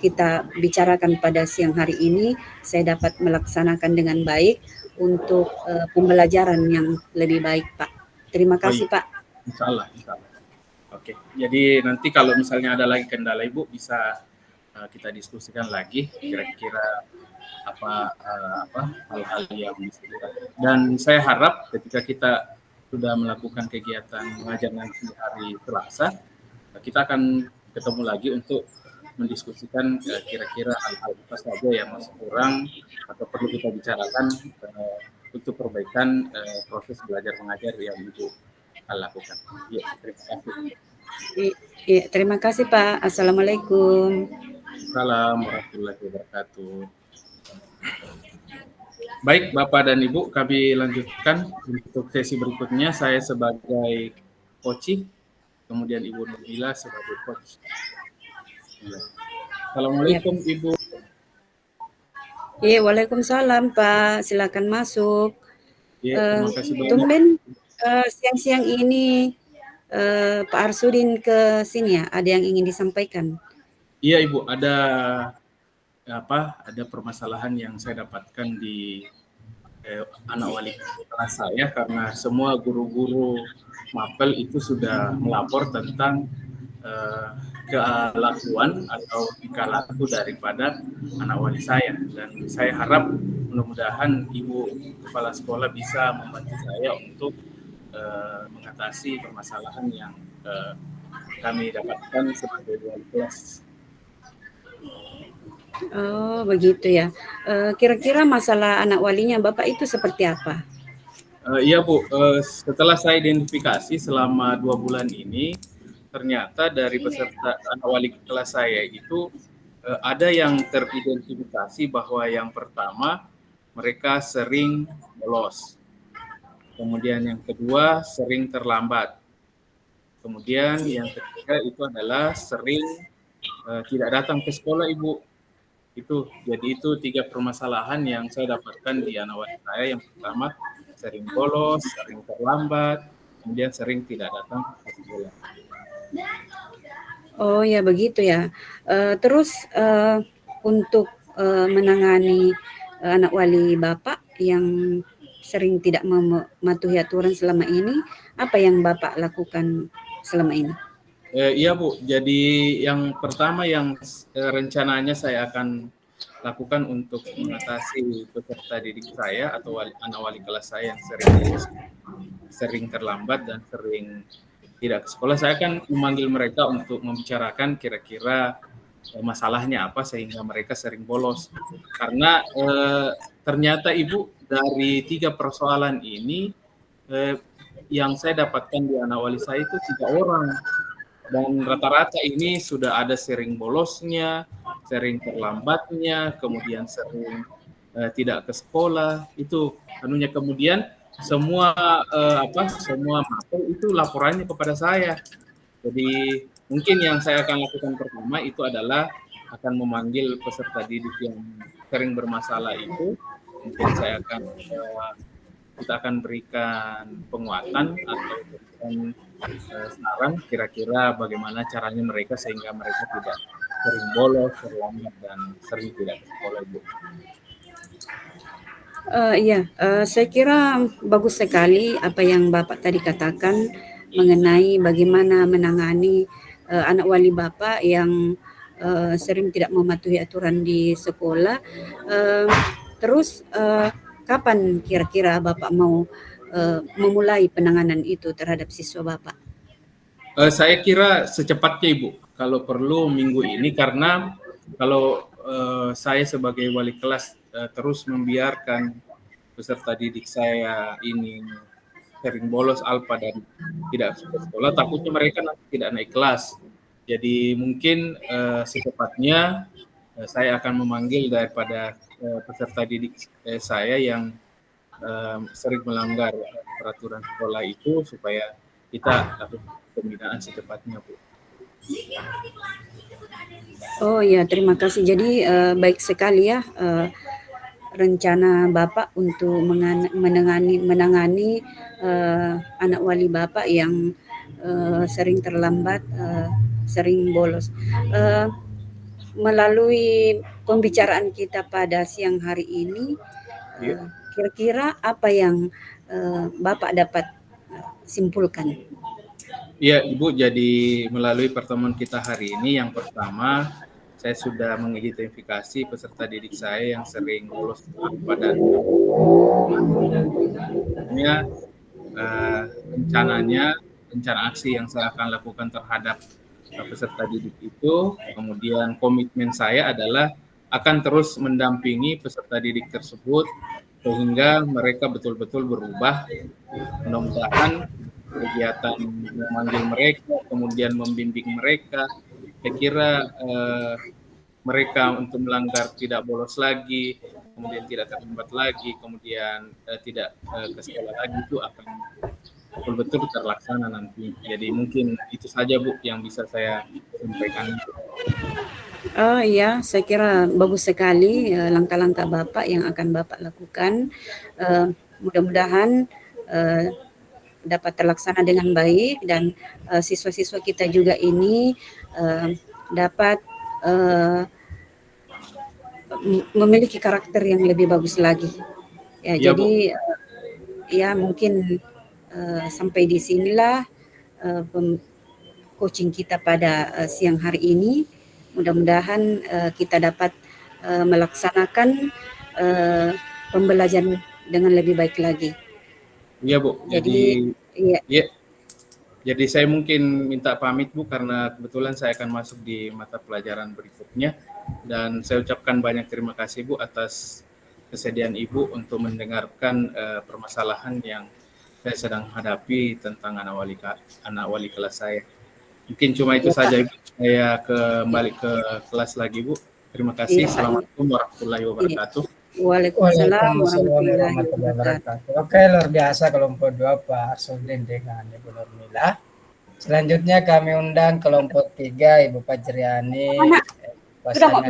kita bicarakan pada siang hari ini saya dapat melaksanakan dengan baik untuk pembelajaran yang lebih baik, Pak. Terima kasih, Pak. Insya Allah. Oke, jadi nanti kalau misalnya ada lagi kendala Ibu bisa kita diskusikan lagi kira-kira apa hal-hal yang bisa kita. Dan saya harap ketika kita sudah melakukan kegiatan mengajar nanti hari Selasa, kita akan ketemu lagi untuk mendiskusikan kira-kira hal-hal apa saja yang masih kurang atau perlu kita bicarakan untuk perbaikan proses belajar mengajar yang Ibu lakukan. Ya, terima kasih. Ya, terima kasih, Pak. Assalamualaikum. Assalamualaikum warahmatullahi wabarakatuh. Baik, Bapak dan Ibu, kami lanjutkan untuk sesi berikutnya. Saya sebagai coach, kemudian Ibu Nurila sebagai coach. Assalamualaikum, Ibu. Iya, waalaikumsalam, Pak. Silakan masuk. Ya, terima kasih banyak. Tumben siang-siang ini Pak Arsudin ke sini ya. Ada yang ingin disampaikan? Iya, Ibu, ada permasalahan yang saya dapatkan di anak wali kelas saya, karena semua guru-guru mapel itu sudah melapor tentang kelakuan atau tingkah laku daripada anak wali saya, dan saya harap mudah-mudahan Ibu Kepala Sekolah bisa membantu saya untuk mengatasi permasalahan yang kami dapatkan sebagai wali kelas. Oh, begitu ya. Kira-kira masalah anak walinya Bapak itu seperti apa? Iya, Bu, setelah saya identifikasi selama 2 bulan ini, ternyata dari peserta anak wali kelas saya itu ada yang teridentifikasi bahwa yang pertama mereka sering bolos, kemudian yang kedua sering terlambat, kemudian yang ketiga itu adalah sering tidak datang ke sekolah, Ibu. Jadi itu 3 permasalahan yang saya dapatkan di anak wali saya. Yang pertama sering bolos, sering terlambat, kemudian sering tidak datang ke sekolah. Oh ya, begitu ya. Terus untuk menangani anak wali Bapak yang sering tidak mematuhi aturan selama ini, apa yang Bapak lakukan selama ini? Iya, Bu, jadi yang pertama yang rencananya saya akan lakukan untuk mengatasi peserta didik saya atau anak wali kelas saya yang sering terlambat dan sering tidak ke sekolah, saya akan memanggil mereka untuk membicarakan kira-kira masalahnya apa sehingga mereka sering bolos. Karena ternyata Ibu, dari 3 persoalan ini yang saya dapatkan di anak wali saya itu 3 orang. Dan rata-rata ini sudah ada sering bolosnya, sering terlambatnya, kemudian sering tidak ke sekolah. Itu kemudian semua mapel itu laporannya kepada saya. Jadi mungkin yang saya akan lakukan pertama itu adalah akan memanggil peserta didik yang sering bermasalah itu. Mungkin kita akan berikan penguatan atau berikan saran kira-kira bagaimana caranya mereka sehingga mereka tidak sering bolos, terlambat, dan sering tidak ke sekolah, Bu. Saya kira bagus sekali apa yang Bapak tadi katakan mengenai bagaimana menangani anak wali Bapak yang sering tidak mematuhi aturan di sekolah. Terus kapan kira-kira Bapak mau memulai penanganan itu terhadap siswa Bapak? Saya kira secepatnya Ibu, kalau perlu minggu ini, karena kalau saya sebagai wali kelas terus membiarkan peserta didik saya ini sering bolos alfa dan tidak ke sekolah, takutnya mereka nanti tidak naik kelas. Jadi mungkin secepatnya saya akan memanggil daripada peserta didik saya yang sering melanggar peraturan sekolah itu, supaya kita lakukan pembinaan secepatnya, Bu. Oh ya, terima kasih. Jadi baik sekali ya rencana Bapak untuk menangani anak wali Bapak yang sering terlambat, sering bolos. Melalui pembicaraan kita pada siang hari ini, kira-kira apa yang Bapak dapat simpulkan? Iya, Ibu, jadi melalui pertemuan kita hari ini, yang pertama, saya sudah mengidentifikasi peserta didik saya yang sering bolos pada rencana aksi yang saya akan lakukan terhadap peserta didik itu. Kemudian komitmen saya adalah akan terus mendampingi peserta didik tersebut sehingga mereka betul-betul berubah. Mudah-mudahan kegiatan memanggil mereka, kemudian membimbing mereka, saya kira mereka untuk melanggar tidak bolos lagi, kemudian tidak terlambat lagi, kemudian tidak ke sekolah lagi, itu akan betul-betul terlaksana nanti. Jadi mungkin itu saja Bu yang bisa saya sampaikan. Oh iya, saya kira bagus sekali langkah-langkah Bapak yang akan Bapak lakukan. Mudah-mudahan dapat terlaksana dengan baik, dan siswa-siswa kita juga ini dapat memiliki karakter yang lebih bagus lagi. Ya, Ya, jadi ya mungkin sampai di sinilah coaching kita pada siang hari ini. Mudah-mudahan kita dapat melaksanakan pembelajaran dengan lebih baik lagi. Iya Bu. Jadi ya. Jadi saya mungkin minta pamit Bu, karena kebetulan saya akan masuk di mata pelajaran berikutnya, dan saya ucapkan banyak terima kasih Bu atas kesediaan Ibu untuk mendengarkan permasalahan yang saya sedang hadapi tentang anak wali kelas saya. Mungkin cuma itu saja Ibu. Saya kembali ke kelas lagi Bu. Terima kasih. Assalamualaikum warahmatullahi wabarakatuh. Waalaikumsalam warahmatullahi wabarakatuh. Oke, luar biasa kelompok 2 Pak Arsudin dengan Ibu Nurmila. Selanjutnya kami undang kelompok 3 Ibu Fajriani. Pasangan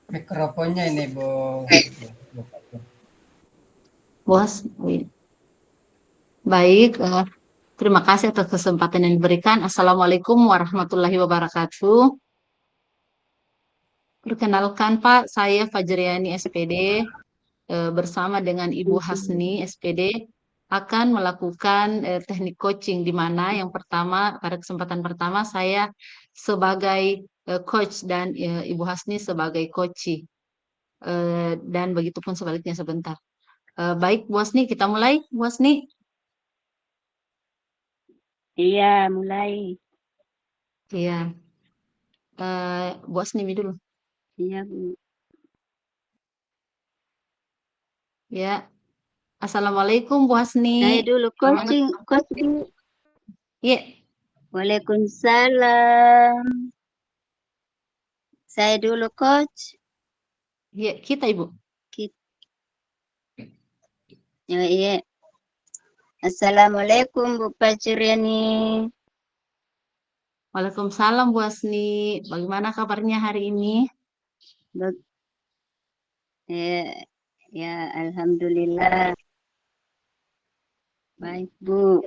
mikrofonnya ini Bu. Bos, baik. Terima kasih atas kesempatan yang diberikan. Assalamualaikum warahmatullahi wabarakatuh. Perkenalkan Pak, saya Fajriani SPD bersama dengan Ibu Hasni SPD akan melakukan teknik coaching, di mana yang pertama, pada kesempatan pertama saya sebagai coach dan Ibu Hasni sebagai coachee, dan begitupun sebaliknya sebentar. Baik Bu Hasni, kita mulai Bu Hasni. Iya, mulai. Iya. Bu Hasni dulu. Iya, Bu. Ya. Assalamualaikum Bu Hasni. Saya dulu coaching. Iya. Waalaikumsalam. Saya dulu coach. Iya, kita Ibu. Iya. Assalamualaikum Bu Fajriani. Waalaikumsalam Bu Hasni. Bagaimana kabarnya hari ini? Ya, alhamdulillah. Baik Bu.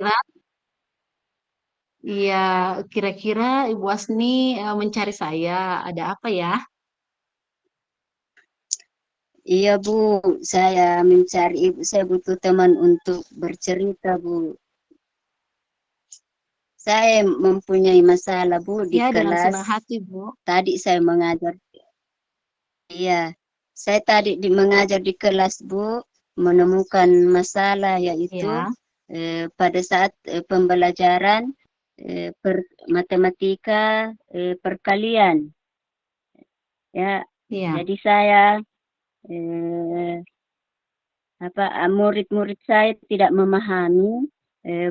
Iya, kira-kira Ibu Asni mencari saya, ada apa ya? Iya Bu, saya mencari Ibu, saya butuh teman untuk bercerita Bu. Saya mempunyai masalah Bu di Ya, dengan kelas. senang hati, Bu. Tadi saya mengajar, iya, saya tadi mengajar di kelas Bu, menemukan masalah yaitu Ya, pada saat pembelajaran matematika perkalian. Ya, iya. jadi saya eh, murid-murid saya tidak memahami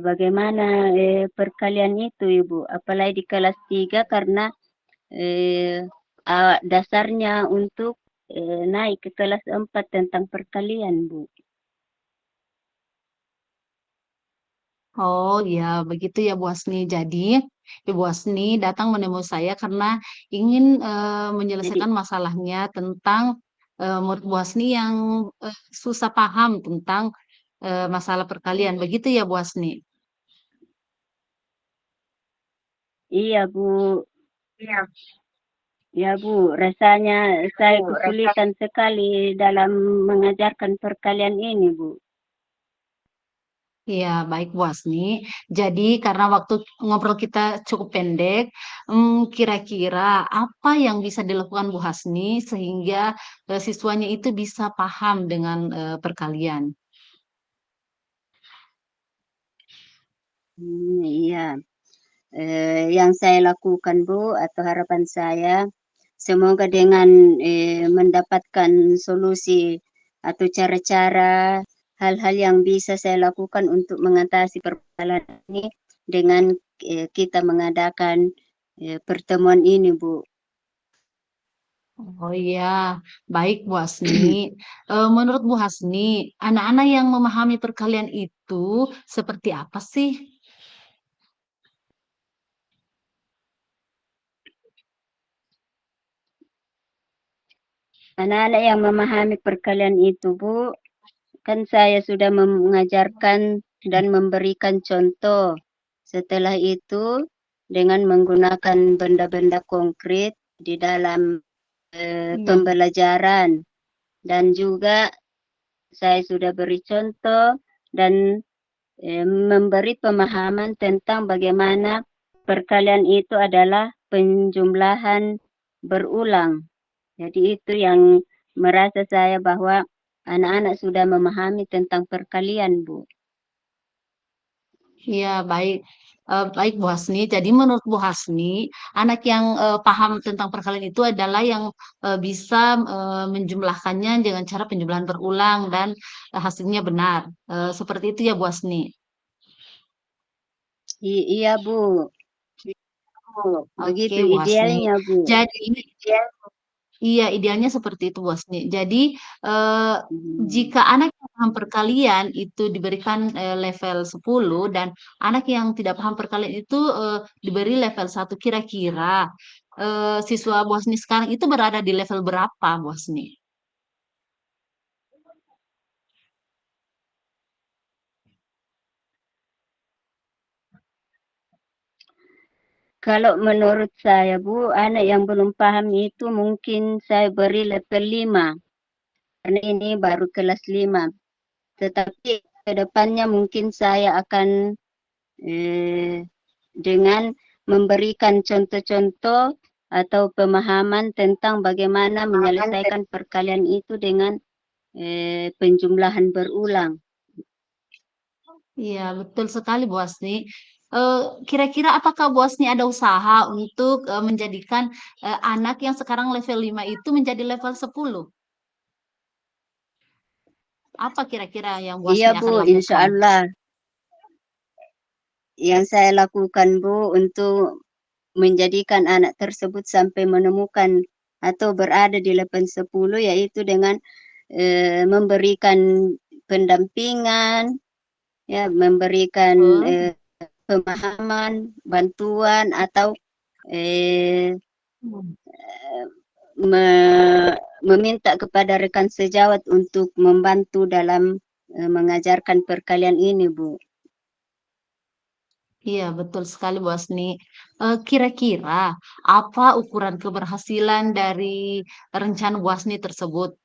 bagaimana perkalian itu Ibu, apalagi di kelas 3 karena dasarnya untuk naik ke kelas 4 tentang perkalian Bu. Oh ya, begitu ya Bu Asni. Jadi Ibu Asni datang menemui saya karena ingin Jadi menyelesaikan masalahnya tentang murid Bu Asni yang susah paham tentang masalah perkalian. Begitu ya Bu Asni. iya Bu, ya Bu, rasanya saya kesulitan sekali dalam mengajarkan perkalian ini Bu. Iya, baik Bu Asni. Jadi karena waktu ngobrol kita cukup pendek, kira-kira apa yang bisa dilakukan Bu Hasni sehingga siswanya itu bisa paham dengan perkalian? Iya. Yang saya lakukan Bu atau harapan saya semoga dengan mendapatkan solusi atau cara-cara hal-hal yang bisa saya lakukan untuk mengatasi permasalahan ini dengan kita mengadakan pertemuan ini Bu. Oh iya, baik Bu Hasni. Menurut Bu Hasni, anak-anak yang memahami perkalian itu seperti apa sih? Anak-anak yang memahami perkalian itu Bu, kan saya sudah mengajarkan dan memberikan contoh. Setelah itu, dengan menggunakan benda-benda konkret di dalam Iya. pembelajaran, dan juga saya sudah beri contoh dan memberi pemahaman tentang bagaimana perkalian itu adalah penjumlahan berulang. Jadi itu yang merasa saya bahwa anak-anak sudah memahami tentang perkalian, Bu. Iya, baik. Baik Bu Hasni. Jadi menurut Bu Hasni, anak yang paham tentang perkalian itu adalah yang bisa menjumlahkannya dengan cara penjumlahan berulang dan hasilnya benar. Seperti itu ya Bu Hasni. Iya, Bu. Oke, Begitu Bu Hasni. idealnya, Bu. Jadi iya, idealnya seperti itu, Bosni. Jadi, eh, Hmm. jika anak yang paham perkalian itu diberikan level 10 dan anak yang tidak paham perkalian itu diberi level 1, kira-kira siswa Bosni sekarang itu berada di level berapa, Bosni? Kalau menurut saya, Bu, anak yang belum paham itu mungkin saya beri level 5. Karena ini baru kelas 5. Tetapi ke depannya mungkin saya akan dengan memberikan contoh-contoh atau pemahaman tentang bagaimana menyelesaikan perkalian itu dengan penjumlahan berulang. Iya, betul sekali, Bu Asni. Kira-kira apakah Bu Asni ada usaha untuk menjadikan anak yang sekarang level 5 itu menjadi level 10? Apa kira-kira yang Bu Iya Asni Bu, akan insya lakukan? Allah yang saya lakukan Bu untuk menjadikan anak tersebut sampai menemukan atau berada di level 10 yaitu dengan memberikan pendampingan, ya, memberikan Betul. pemahaman, bantuan atau eh, Hmm. meminta kepada rekan sejawat untuk membantu dalam mengajarkan perkalian ini, Bu. Iya, betul sekali Bu Asni. Kira-kira apa ukuran keberhasilan dari rencana Bu Asni tersebut?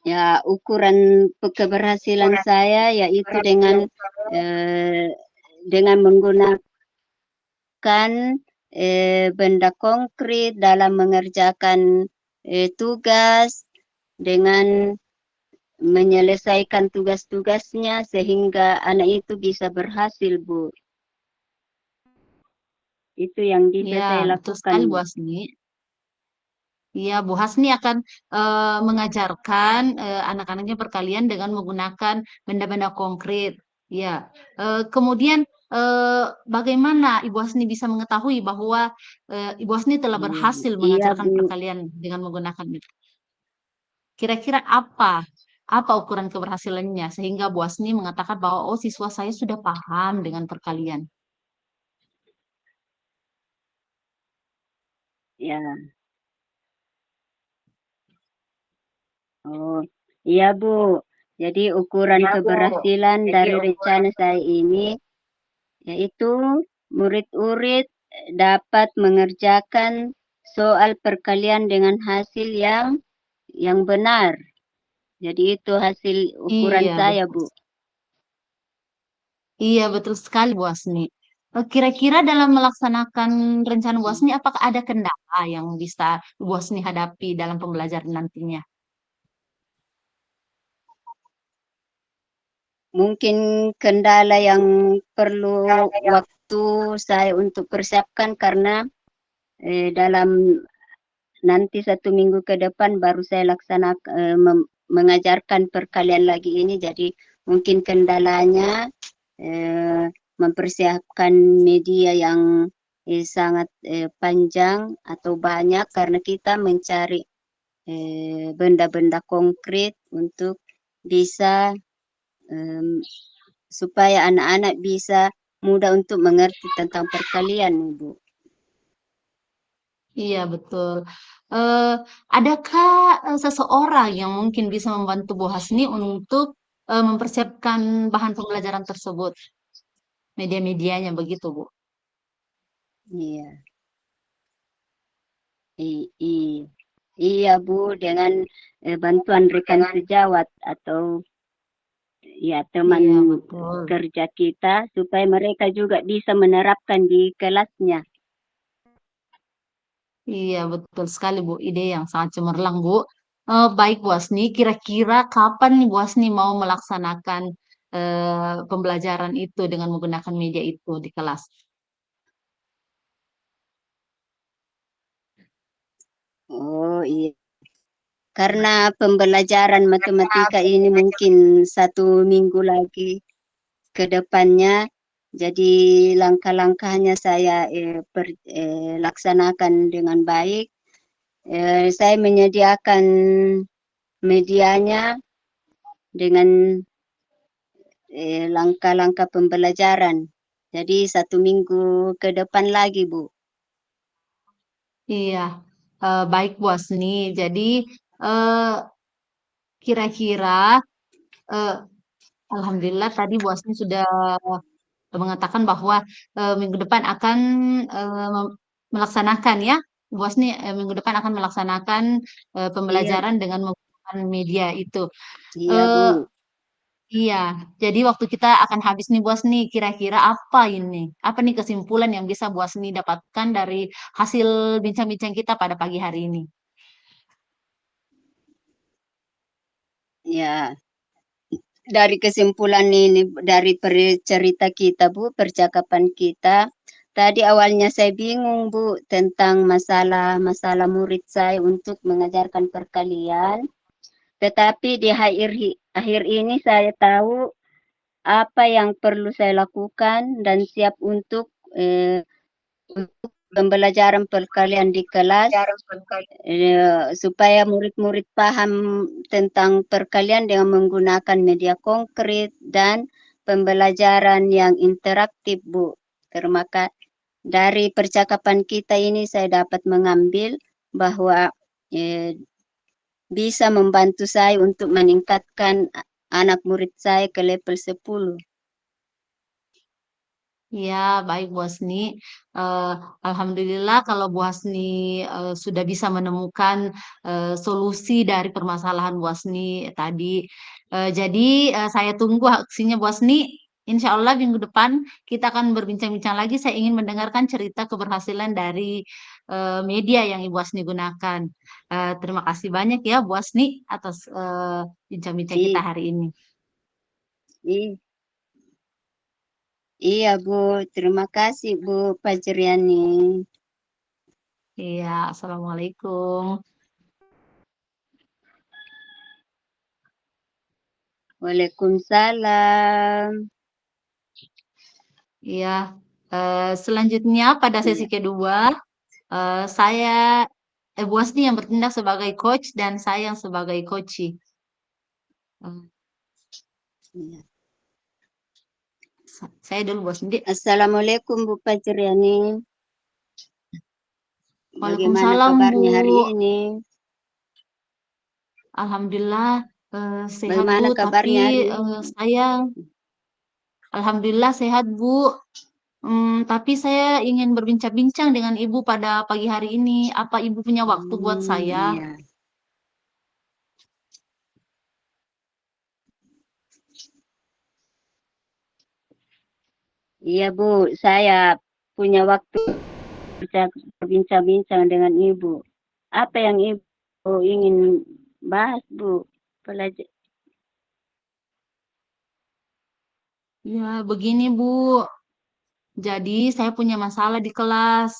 Ya, ukuran keberhasilan saya yaitu dengan menggunakan benda konkret dalam mengerjakan tugas, dengan menyelesaikan tugas-tugasnya sehingga anak itu bisa berhasil, Bu. Itu yang bisa saya Iya, betul lakukan, sekali Bu Bu. Asni. Iya, Bu Hasni akan mengajarkan anak-anaknya perkalian dengan menggunakan benda-benda konkret. Ya, kemudian bagaimana Ibu Hasni bisa mengetahui bahwa Ibu Hasni telah berhasil Iya, mengajarkan Bu. perkalian dengan menggunakan kira-kira apa ukuran keberhasilannya sehingga Bu Hasni mengatakan bahwa oh siswa saya sudah paham dengan perkalian. Ya. Oh, iya, Bu. Jadi ukuran keberhasilan dari rencana saya ini yaitu murid-murid dapat mengerjakan soal perkalian dengan hasil yang benar. Jadi itu hasil ukuran Iya, saya, betul. Bu. Iya, betul sekali Bu Asni. Kira-kira dalam melaksanakan rencana Bu Asni, apakah ada kendala yang bisa Bu Asni hadapi dalam pembelajaran nantinya? Mungkin kendala yang perlu waktu saya untuk persiapkan karena dalam nanti 1 minggu ke depan baru saya mengajarkan perkalian lagi ini, jadi mungkin kendalanya mempersiapkan media yang sangat panjang atau banyak karena kita mencari benda-benda konkret untuk bisa supaya anak-anak bisa mudah untuk mengerti tentang perkalian, Bu. Iya, betul. Eh, adakah seseorang yang mungkin bisa membantu Bu Hasni untuk mempersiapkan bahan pembelajaran tersebut, media-medianya begitu, Bu? Iya, iya, Bu, dengan bantuan rekan sejawat atau ya teman Iya, betul. kerja kita supaya mereka juga bisa menerapkan di kelasnya. Iya, betul sekali Bu. Ide yang sangat cemerlang Bu. Baik Bu Asni, kira-kira kapan nih Bu Asni mau melaksanakan pembelajaran itu dengan menggunakan media itu di kelas? Oh iya, karena pembelajaran matematika ini mungkin 1 minggu lagi ke depannya, jadi langkah-langkahnya saya laksanakan dengan baik. Saya menyediakan medianya dengan langkah-langkah pembelajaran. Jadi 1 minggu ke depan lagi, Bu. Iya, baik Bu Asni. Jadi eh, kira-kira eh, Alhamdulillah tadi Bu Asni sudah mengatakan bahwa minggu depan akan melaksanakan ya, Bu Asni minggu depan akan melaksanakan Iya, pembelajaran dengan menggunakan media itu. iya, Bu. Eh, iya, jadi waktu kita akan habis nih Bu Asni. Kira-kira apa ini? Apa nih kesimpulan yang bisa Bu Asni dapatkan dari hasil bincang-bincang kita pada pagi hari ini? Ya, dari kesimpulan ini, dari cerita kita, Bu, percakapan kita, tadi awalnya saya bingung, Bu, tentang masalah murid saya untuk mengajarkan perkalian. Tetapi di akhir ini saya tahu apa yang perlu saya lakukan dan siap untuk pembelajaran perkalian di kelas supaya murid-murid paham tentang perkalian dengan menggunakan media konkret dan pembelajaran yang interaktif, Bu. Terima kasih. Dari percakapan kita ini saya dapat mengambil bahwa bisa membantu saya untuk meningkatkan anak murid saya ke level 10. Ya, baik Bu Hasni. Alhamdulillah kalau Bu Hasni sudah bisa menemukan solusi dari permasalahan Bu Hasni tadi. Jadi saya tunggu aksinya Bu Hasni. Insya Allah minggu depan kita akan berbincang-bincang lagi. Saya ingin mendengarkan cerita keberhasilan dari media yang Ibu Hasni gunakan. Terima kasih banyak ya Bu Hasni atas bincang-bincang kita I- hari ini. i- Iya Bu, terima kasih Bu Fajriani. Iya, Assalamualaikum. Waalaikumsalam. Iya, selanjutnya pada sesi Iya. kedua, saya Bu Hasni yang bertindak sebagai coach dan saya yang sebagai coachee. Iya. Saya dulu Bu Hasni. Assalamualaikum Bu Fajriani. Bagaimana Waalaikumsalam kabarnya hari Bu. ini? Alhamdulillah sehat Bagaimana Bu, kabarnya hari tapi ini? saya Alhamdulillah sehat Bu. Tapi saya ingin berbincang-bincang dengan Ibu pada pagi hari ini. Apa Ibu punya waktu buat saya? Iya. Iya Bu, saya punya waktu berbincang-bincang dengan Ibu. Apa yang Ibu ingin bahas Bu? Ya, begini Bu. Jadi saya punya masalah di kelas.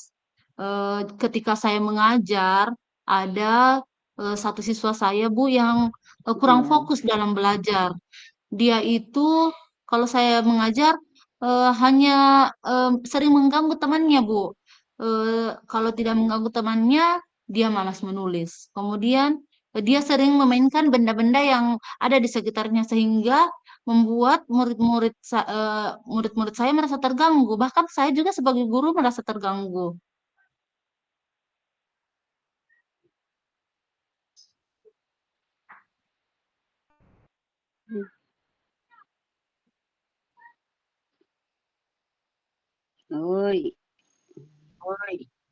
Ketika saya mengajar, ada satu siswa saya Bu yang kurang Iya. fokus dalam belajar. Dia itu kalau saya mengajar hanya sering mengganggu temannya Bu. Kalau tidak mengganggu temannya, dia malas menulis. Kemudian dia sering memainkan benda-benda yang ada di sekitarnya sehingga membuat murid-murid saya merasa terganggu. Bahkan saya juga sebagai guru merasa terganggu.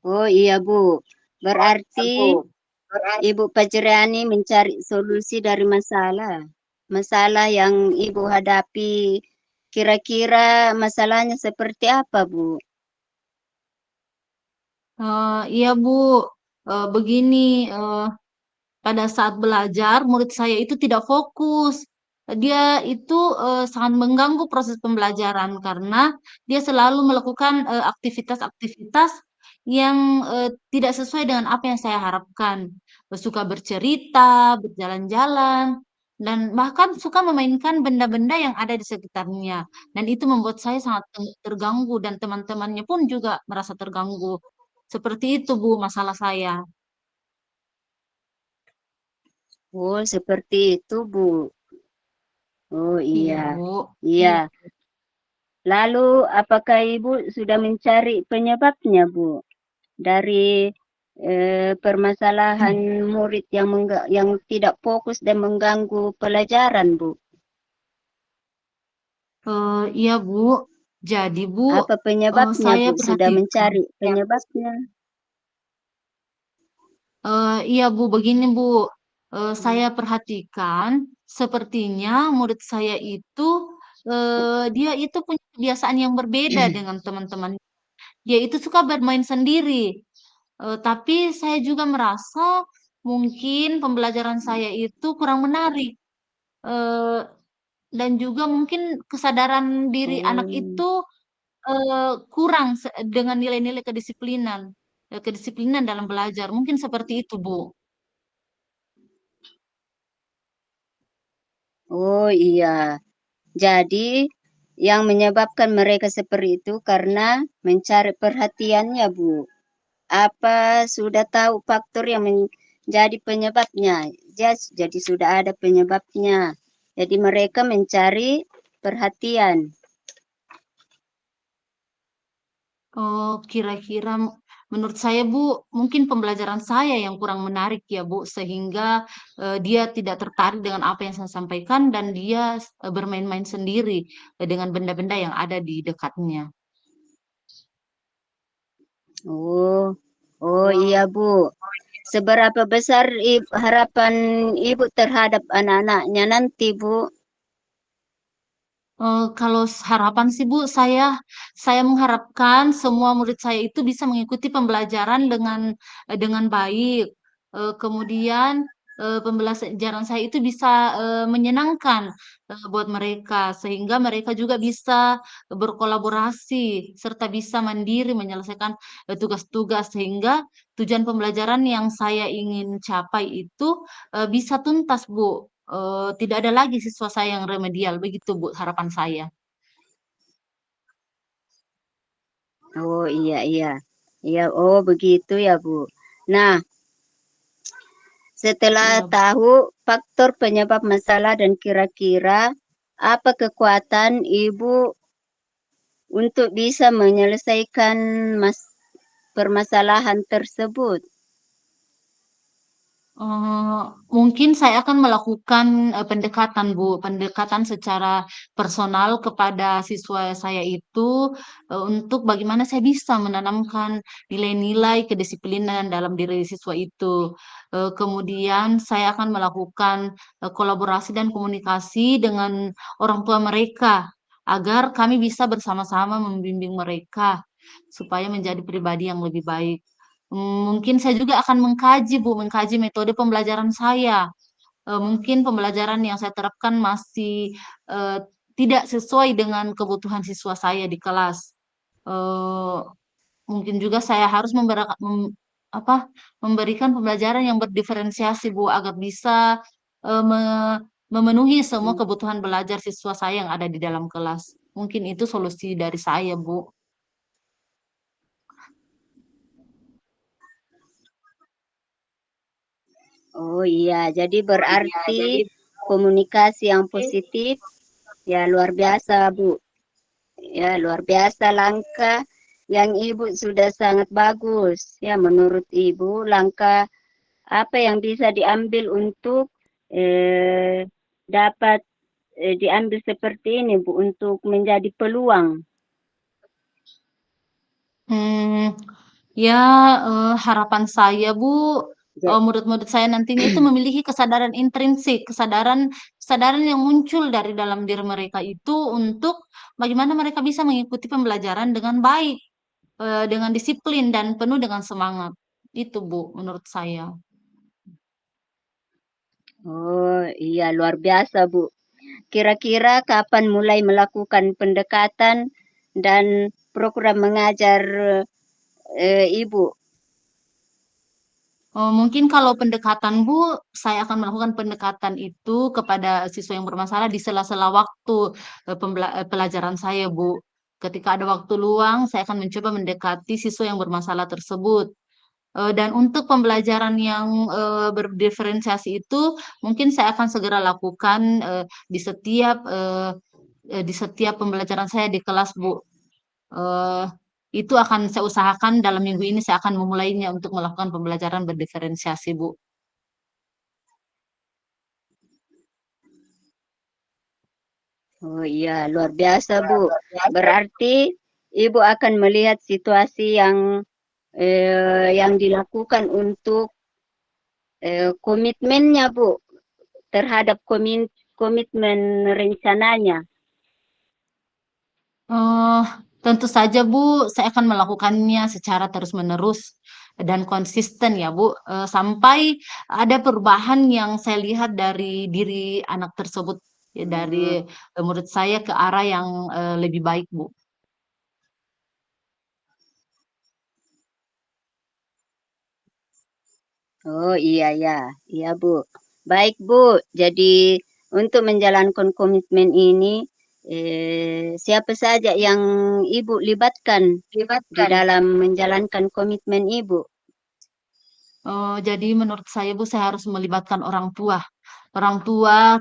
Oh iya Bu, berarti Ibu Fajriani mencari solusi dari masalah yang Ibu hadapi. Kira-kira masalahnya seperti apa Bu? Iya Bu, begini. Pada saat belajar, murid saya itu tidak fokus. Dia itu sangat mengganggu proses pembelajaran karena dia selalu melakukan aktivitas-aktivitas yang tidak sesuai dengan apa yang saya harapkan. Suka bercerita, berjalan-jalan, dan bahkan suka memainkan benda-benda yang ada di sekitarnya. Dan itu membuat saya sangat terganggu dan teman-temannya pun juga merasa terganggu. Seperti itu Bu, masalah saya. Oh, seperti itu Bu. Oh Iya iya, Bu. iya. Lalu apakah Ibu sudah mencari penyebabnya Bu? Dari permasalahan murid yang tidak fokus dan mengganggu pelajaran Bu. Iya Bu, jadi Bu, Apa penyebabnya saya Bu? Sudah perhatikan. mencari penyebabnya? Iya Bu, begini Bu, saya perhatikan sepertinya murid saya itu dia itu punya kebiasaan yang berbeda dengan teman-teman. Dia itu suka bermain sendiri. Tapi saya juga merasa mungkin pembelajaran saya itu kurang menarik. Eh, dan juga mungkin kesadaran diri anak Oh, itu kurang dengan nilai-nilai kedisiplinan dalam belajar. Mungkin seperti itu, Bu. oh iya. Jadi yang menyebabkan mereka seperti itu karena mencari perhatiannya Bu. Apa sudah tahu faktor yang menjadi penyebabnya? Jadi sudah ada penyebabnya. Jadi mereka mencari perhatian. Oh, kira-kira Menurut saya Bu, mungkin pembelajaran saya yang kurang menarik ya Bu, sehingga dia tidak tertarik dengan apa yang saya sampaikan dan dia bermain-main sendiri dengan benda-benda yang ada di dekatnya. Oh, oh iya Bu. Seberapa besar harapan Ibu terhadap anak-anaknya nanti Bu? Kalau harapan sih Bu, saya mengharapkan semua murid saya itu bisa mengikuti pembelajaran dengan baik. Kemudian pembelajaran saya itu bisa menyenangkan buat mereka, sehingga mereka juga bisa berkolaborasi serta bisa mandiri menyelesaikan tugas-tugas, sehingga tujuan pembelajaran yang saya ingin capai itu bisa tuntas Bu. Tidak ada lagi siswa saya yang remedial, begitu Bu harapan saya. Oh iya iya. Iya, oh begitu ya Bu. Nah, setelah Iya, tahu faktor penyebab masalah dan kira-kira apa kekuatan Ibu untuk bisa menyelesaikan permasalahan tersebut? Mungkin saya akan melakukan pendekatan Bu, pendekatan secara personal kepada siswa saya itu untuk bagaimana saya bisa menanamkan nilai-nilai kedisiplinan dalam diri siswa itu. Kemudian saya akan melakukan kolaborasi dan komunikasi dengan orang tua mereka agar kami bisa bersama-sama membimbing mereka supaya menjadi pribadi yang lebih baik. Mungkin saya juga akan mengkaji metode pembelajaran saya. Mungkin pembelajaran yang saya terapkan masih eh, tidak sesuai dengan kebutuhan siswa saya di kelas. Eh, Mungkin juga saya harus memberikan pembelajaran yang berdiferensiasi, Bu, agar bisa memenuhi semua kebutuhan belajar siswa saya yang ada di dalam kelas. Mungkin itu solusi dari saya, Bu. Oh iya, jadi berarti komunikasi yang positif ya luar biasa Bu. Ya luar biasa langkah yang Ibu sudah sangat bagus. Ya menurut Ibu langkah apa yang bisa diambil untuk dapat diambil seperti ini Bu untuk menjadi peluang. Ya, harapan saya Bu, murid-murid saya nantinya itu memiliki kesadaran intrinsik, kesadaran yang muncul dari dalam diri mereka itu untuk bagaimana mereka bisa mengikuti pembelajaran dengan baik, dengan disiplin dan penuh dengan semangat. Itu Bu, menurut saya. Oh iya luar biasa Bu. Kira-kira kapan mulai melakukan pendekatan dan program mengajar Ibu? Mungkin kalau pendekatan Bu, saya akan melakukan pendekatan itu kepada siswa yang bermasalah di sela-sela waktu pelajaran saya, Bu. Ketika ada waktu luang, saya akan mencoba mendekati siswa yang bermasalah tersebut. Dan untuk pembelajaran yang berdiferensiasi itu, mungkin saya akan segera lakukan di setiap pembelajaran saya di kelas, Bu. Eh, itu akan saya usahakan dalam minggu ini saya akan memulainya untuk melakukan pembelajaran berdiferensiasi, Bu. Oh iya, luar biasa Bu. Berarti Ibu akan melihat situasi yang dilakukan untuk komitmennya Bu terhadap komitmen rencananya. Eh, Tentu saja Bu, saya akan melakukannya secara terus-menerus dan konsisten ya Bu, sampai ada perubahan yang saya lihat dari diri anak tersebut, ya, dari murid saya ke arah yang lebih baik Bu. Oh iya ya, iya Bu. Baik Bu, jadi untuk menjalankan komitmen ini, siapa saja yang Ibu libatkan di dalam menjalankan komitmen Ibu? Jadi menurut saya Bu, saya harus melibatkan orang tua,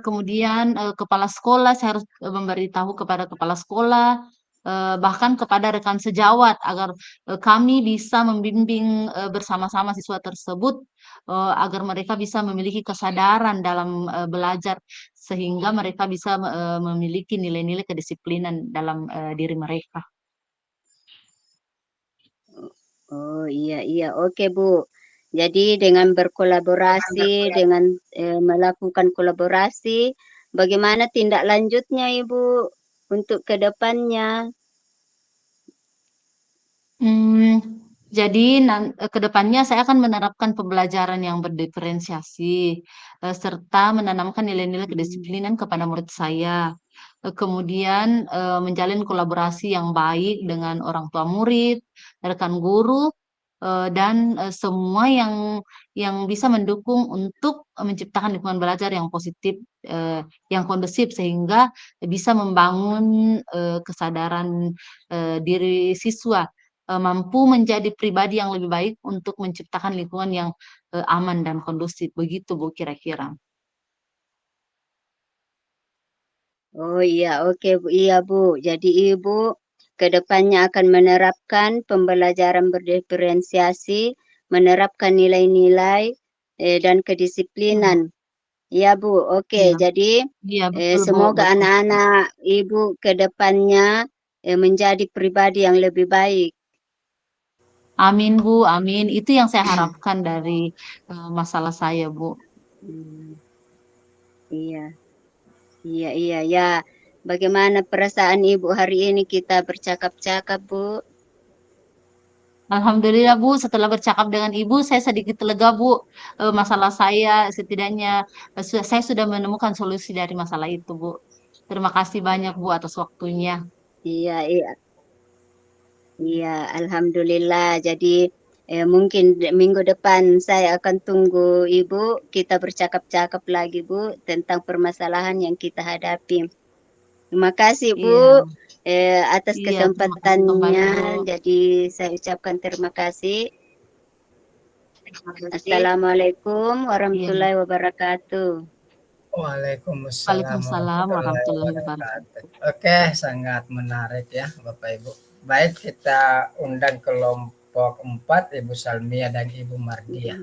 kemudian kepala sekolah, saya harus memberitahu kepada kepala sekolah, bahkan kepada rekan sejawat agar kami bisa membimbing bersama-sama siswa tersebut agar mereka bisa memiliki kesadaran dalam belajar sehingga mereka bisa memiliki nilai-nilai kedisiplinan dalam diri mereka. Oh iya iya, oke Bu. Jadi dengan berkolaborasi, dengan melakukan kolaborasi, bagaimana tindak lanjutnya Ibu untuk ke depannya? Jadi ke depannya saya akan menerapkan pembelajaran yang berdiferensiasi serta menanamkan nilai-nilai kedisiplinan kepada murid saya. Kemudian menjalin kolaborasi yang baik dengan orang tua murid, rekan guru, dan semua yang bisa mendukung untuk menciptakan lingkungan belajar yang positif, yang kondusif sehingga bisa membangun kesadaran diri siswa mampu menjadi pribadi yang lebih baik untuk menciptakan lingkungan yang aman dan kondusif. Begitu Bu kira-kira. Oh iya, oke Bu. Iya Bu. Jadi Ibu ke depannya akan menerapkan pembelajaran berdiferensiasi, menerapkan nilai-nilai dan kedisiplinan. Iya Bu. Oke, Iya. jadi Iya betul Bu. semoga Betul. anak-anak Ibu ke depannya menjadi pribadi yang lebih baik. Amin Bu, amin. Itu yang saya harapkan dari masalah saya Bu. Iya. Iya, iya, ya. Bagaimana perasaan Ibu hari ini kita bercakap-cakap, Bu? Alhamdulillah Bu, setelah bercakap dengan Ibu, saya sedikit lega Bu. Masalah saya setidaknya saya sudah menemukan solusi dari masalah itu Bu. Terima kasih banyak Bu atas waktunya. Iya, iya. Iya, alhamdulillah. Jadi mungkin minggu depan saya akan tunggu Ibu, kita bercakap-cakap lagi Bu tentang permasalahan yang kita hadapi. Terima kasih Bu atas Iya, terima kasih kembali kesempatannya. Bu. Jadi saya ucapkan terima kasih. Assalamualaikum warahmatullahi wabarakatuh. Waalaikumsalam Waalaikumsalam warahmatullahi wabarakatuh. Oke, sangat menarik ya Bapak Ibu. Baik, kita undang kelompok 4 Ibu Salmia dan Ibu Mardia.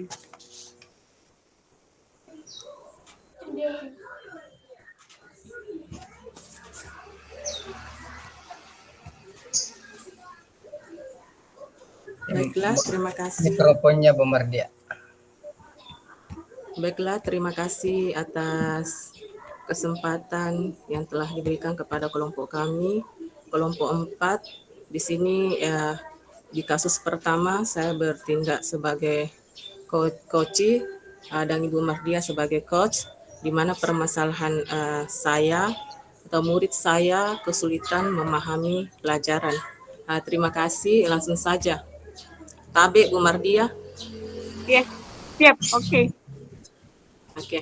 Baiklah, terima kasih. Mikrofonnya Bu Mardia. Baiklah, terima kasih atas kesempatan yang telah diberikan kepada kelompok kami, kelompok 4. Di sini di kasus pertama saya bertindak sebagai coach dan Ibu Mardia sebagai coach, di mana permasalahan saya atau murid saya kesulitan memahami pelajaran. Terima kasih, langsung saja. Tabe Bu Mardia. Ya, siap, oke. Oke.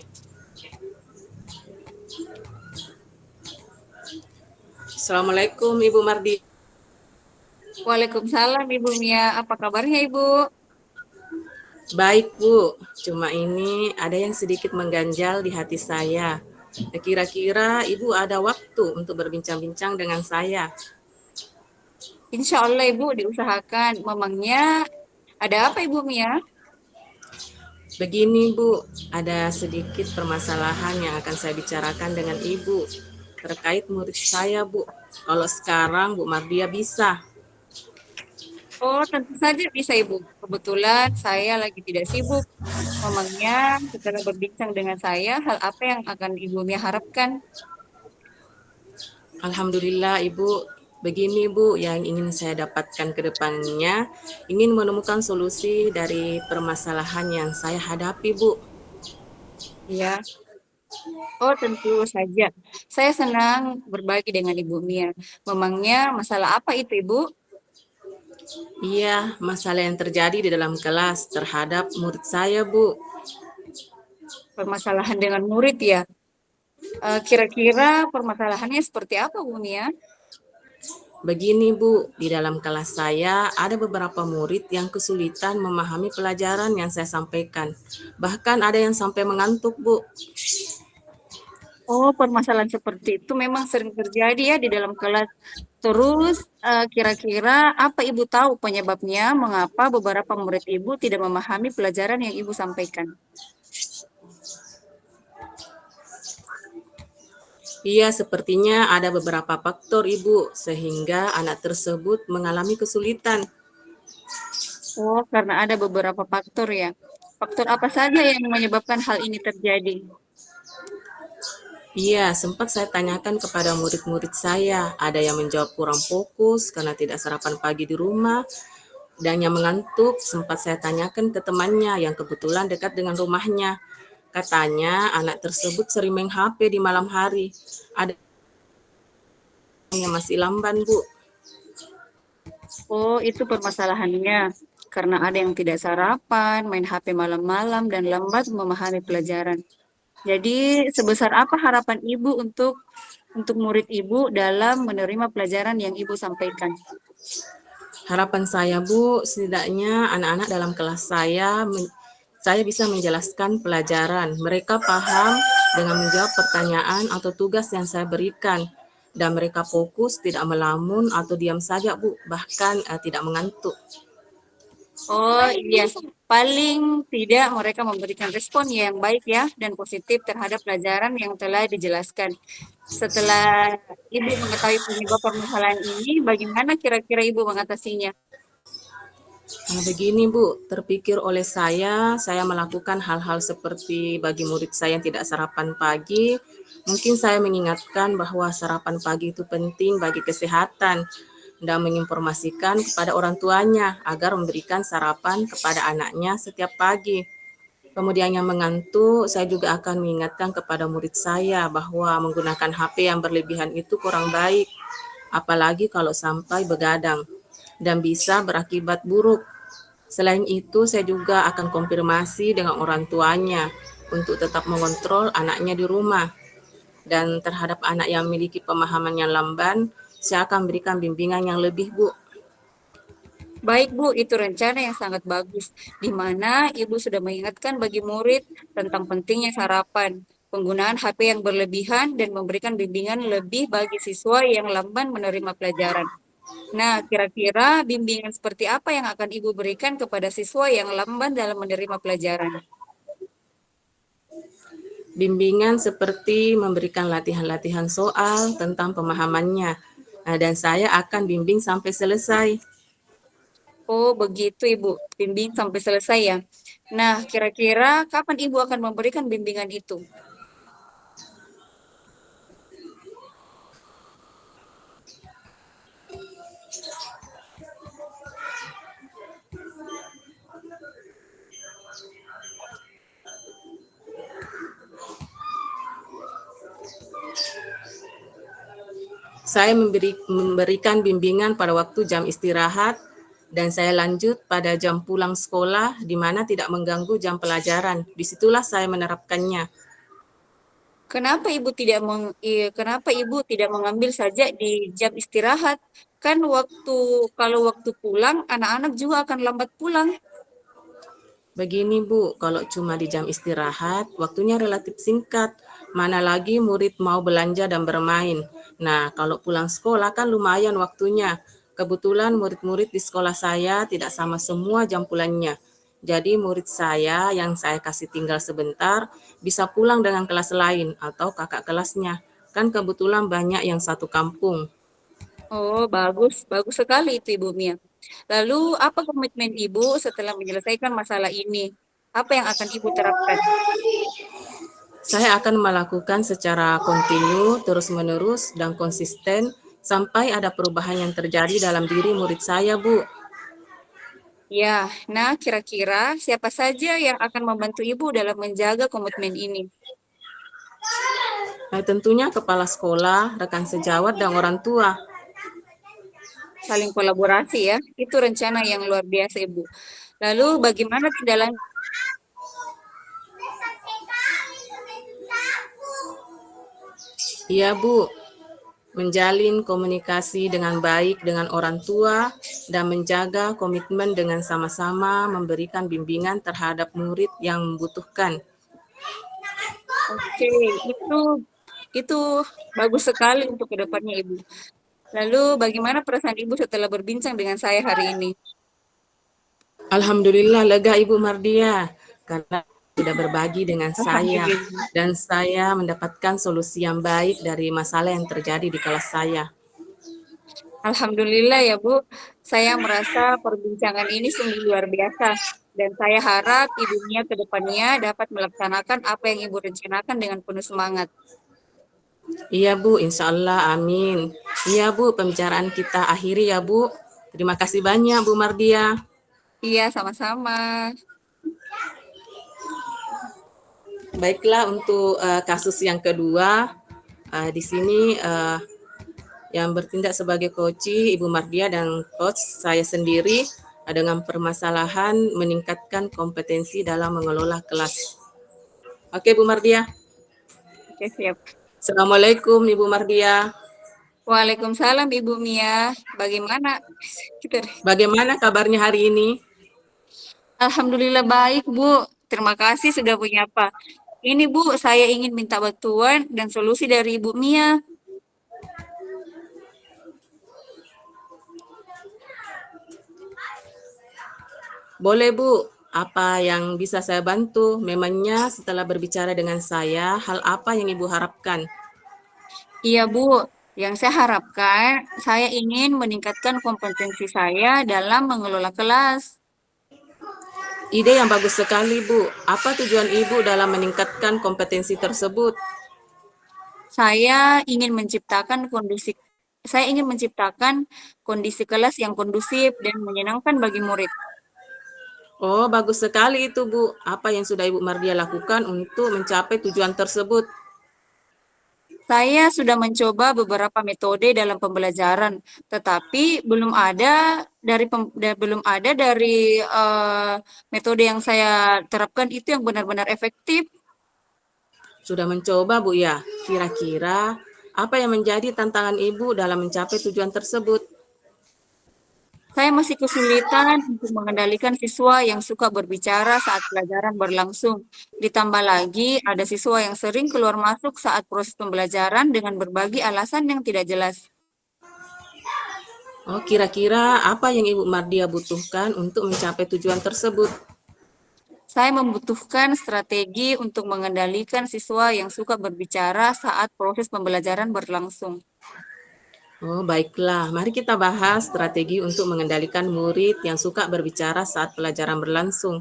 Assalamualaikum Ibu Mardi. Waalaikumsalam Ibu Mia. Apa kabarnya Ibu? Baik Bu, cuma ini ada yang sedikit mengganjal di hati saya. Kira-kira Ibu ada waktu untuk berbincang-bincang dengan saya? Insya Allah Ibu diusahakan. Memangnya ada apa Ibu Mia? Begini Bu, ada sedikit permasalahan yang akan saya bicarakan dengan Ibu terkait murid saya Bu. Kalau sekarang Bu Mardia bisa. Oh, tentu saja bisa Ibu. Kebetulan saya lagi tidak sibuk. Memangnya setelah berbincang dengan saya, hal apa yang akan Ibu Mia harapkan? Alhamdulillah Ibu. Begini Bu, yang ingin saya dapatkan ke depannya, ingin menemukan solusi dari permasalahan yang saya hadapi Bu. Ya. Oh, tentu saja. Saya senang berbagi dengan Ibu Mia. Memangnya masalah apa itu Ibu? Iya, masalah yang terjadi di dalam kelas terhadap murid saya Bu. Permasalahan dengan murid ya? Kira-kira permasalahannya seperti apa Bu Mia? Begini Bu, di dalam kelas saya ada beberapa murid yang kesulitan memahami pelajaran yang saya sampaikan. Bahkan ada yang sampai mengantuk Bu. Oh, permasalahan seperti itu memang sering terjadi ya di dalam kelas. Terus kira-kira apa Ibu tahu penyebabnya mengapa beberapa murid Ibu tidak memahami pelajaran yang Ibu sampaikan? Iya, sepertinya ada beberapa faktor Ibu, sehingga anak tersebut mengalami kesulitan. Oh, karena ada beberapa faktor ya. Faktor apa saja yang menyebabkan hal ini terjadi? Iya, sempat saya tanyakan kepada murid-murid saya, ada yang menjawab kurang fokus karena tidak sarapan pagi di rumah, dan yang mengantuk sempat saya tanyakan ke temannya yang kebetulan dekat dengan rumahnya. Katanya anak tersebut sering main HP di malam hari. Ada yang masih lamban, Bu. Oh, itu permasalahannya. Karena ada yang tidak sarapan, main HP malam-malam, dan lambat memahami pelajaran. Jadi, sebesar apa harapan Ibu untuk murid Ibu dalam menerima pelajaran yang Ibu sampaikan? Harapan saya, Bu, setidaknya anak-anak dalam kelas saya bisa menjelaskan pelajaran. Mereka paham dengan menjawab pertanyaan atau tugas yang saya berikan. Dan mereka fokus, tidak melamun atau diam saja, Bu, bahkan tidak mengantuk. Oh iya, paling tidak mereka memberikan respon yang baik ya dan positif terhadap pelajaran yang telah dijelaskan. Setelah Ibu mengetahui penyebab permasalahan ini, bagaimana kira-kira Ibu mengatasinya? Nah, begini Bu, terpikir oleh saya melakukan hal-hal seperti bagi murid saya yang tidak sarapan pagi, mungkin saya mengingatkan bahwa sarapan pagi itu penting bagi kesehatan dan menginformasikan kepada orang tuanya agar memberikan sarapan kepada anaknya setiap pagi. Kemudian yang mengantuk, saya juga akan mengingatkan kepada murid saya bahwa menggunakan HP yang berlebihan itu kurang baik, apalagi kalau sampai begadang dan bisa berakibat buruk. Selain itu, saya juga akan konfirmasi dengan orang tuanya untuk tetap mengontrol anaknya di rumah. Dan terhadap anak yang memiliki pemahaman yang lamban, saya akan berikan bimbingan yang lebih, Bu. Baik Bu, itu rencana yang sangat bagus, di mana Ibu sudah mengingatkan bagi murid tentang pentingnya sarapan, penggunaan HP yang berlebihan, dan memberikan bimbingan lebih bagi siswa yang lamban menerima pelajaran. Nah, kira-kira bimbingan seperti apa yang akan Ibu berikan kepada siswa yang lamban dalam menerima pelajaran? Bimbingan seperti memberikan latihan-latihan soal tentang pemahamannya. Nah, dan saya akan bimbing sampai selesai. Oh, begitu Ibu, bimbing sampai selesai ya. Nah, kira-kira kapan Ibu akan memberikan bimbingan itu? Saya memberikan bimbingan pada waktu jam istirahat dan saya lanjut pada jam pulang sekolah di mana tidak mengganggu jam pelajaran. Disitulah saya menerapkannya. Kenapa Ibu tidak mengambil saja di jam istirahat? Kan kalau waktu pulang anak-anak juga akan lambat pulang. Begini Bu, kalau cuma di jam istirahat, waktunya relatif singkat. Mana lagi murid mau belanja dan bermain. Nah, kalau pulang sekolah kan lumayan waktunya. Kebetulan murid-murid di sekolah saya tidak sama semua jam pulangnya. Jadi murid saya yang saya kasih tinggal sebentar bisa pulang dengan kelas lain atau kakak kelasnya. Kan kebetulan banyak yang satu kampung. Oh, bagus, bagus sekali itu Ibu Mia. Lalu apa komitmen Ibu setelah menyelesaikan masalah ini? Apa yang akan Ibu terapkan? Saya akan melakukan secara kontinu, terus-menerus, dan konsisten sampai ada perubahan yang terjadi dalam diri murid saya, Bu. Ya, nah kira-kira siapa saja yang akan membantu Ibu dalam menjaga komitmen ini? Nah, tentunya kepala sekolah, rekan sejawat, dan orang tua. Saling kolaborasi ya, itu rencana yang luar biasa Ibu. Lalu bagaimana tindak lanjut? Iya, Bu. Menjalin komunikasi dengan baik dengan orang tua dan menjaga komitmen dengan sama-sama memberikan bimbingan terhadap murid yang membutuhkan. Oke, itu Itu bagus sekali untuk kedepannya Ibu. Lalu bagaimana perasaan Ibu setelah berbincang dengan saya hari ini? Alhamdulillah lega Ibu Mardia karena sudah berbagi dengan saya Alhamdulillah. dan saya mendapatkan solusi yang baik dari masalah yang terjadi di kelas saya. Alhamdulillah ya Bu, saya merasa perbincangan ini sungguh luar biasa. Dan saya harap Ibu Mia ke depannya dapat melaksanakan apa yang Ibu rencanakan dengan penuh semangat. Iya Bu, insya Allah, amin. Iya Bu, pembicaraan kita akhiri ya Bu. Terima kasih banyak Bu Mardia. Iya, sama-sama. Baiklah, untuk kasus yang kedua, di sini yang bertindak sebagai coach Ibu Mardia dan coach saya sendiri dengan permasalahan meningkatkan kompetensi dalam mengelola kelas. Oke Bu Mardia. Oke, siap. Assalamualaikum Ibu Mardia. Waalaikumsalam Ibu Mia. Bagaimana kabarnya hari ini? Alhamdulillah baik Bu. Terima kasih sudah menyapa. Ini Bu, saya ingin minta bantuan dan solusi dari Ibu Mia. Boleh Bu, apa yang bisa saya bantu? Memangnya setelah berbicara dengan saya, hal apa yang Ibu harapkan? Iya Bu, yang saya harapkan, saya ingin meningkatkan kompetensi saya dalam mengelola kelas. Ide yang bagus sekali Bu. Apa tujuan Ibu dalam meningkatkan kompetensi tersebut? Saya ingin menciptakan kondisi kelas yang kondusif dan menyenangkan bagi murid. Oh, bagus sekali itu Bu. Apa yang sudah Ibu Mardia lakukan untuk mencapai tujuan tersebut? Saya sudah mencoba beberapa metode dalam pembelajaran, tetapi belum ada dari metode yang saya terapkan itu yang benar-benar efektif. Sudah mencoba Bu ya? Kira-kira apa yang menjadi tantangan Ibu dalam mencapai tujuan tersebut? Saya masih kesulitan untuk mengendalikan siswa yang suka berbicara saat pelajaran berlangsung. Ditambah lagi, ada siswa yang sering keluar masuk saat proses pembelajaran dengan berbagi alasan yang tidak jelas. Oh, kira-kira apa yang Ibu Mardia butuhkan untuk mencapai tujuan tersebut? Saya membutuhkan strategi untuk mengendalikan siswa yang suka berbicara saat proses pembelajaran berlangsung. Oh, baiklah. Mari kita bahas strategi untuk mengendalikan murid yang suka berbicara saat pelajaran berlangsung.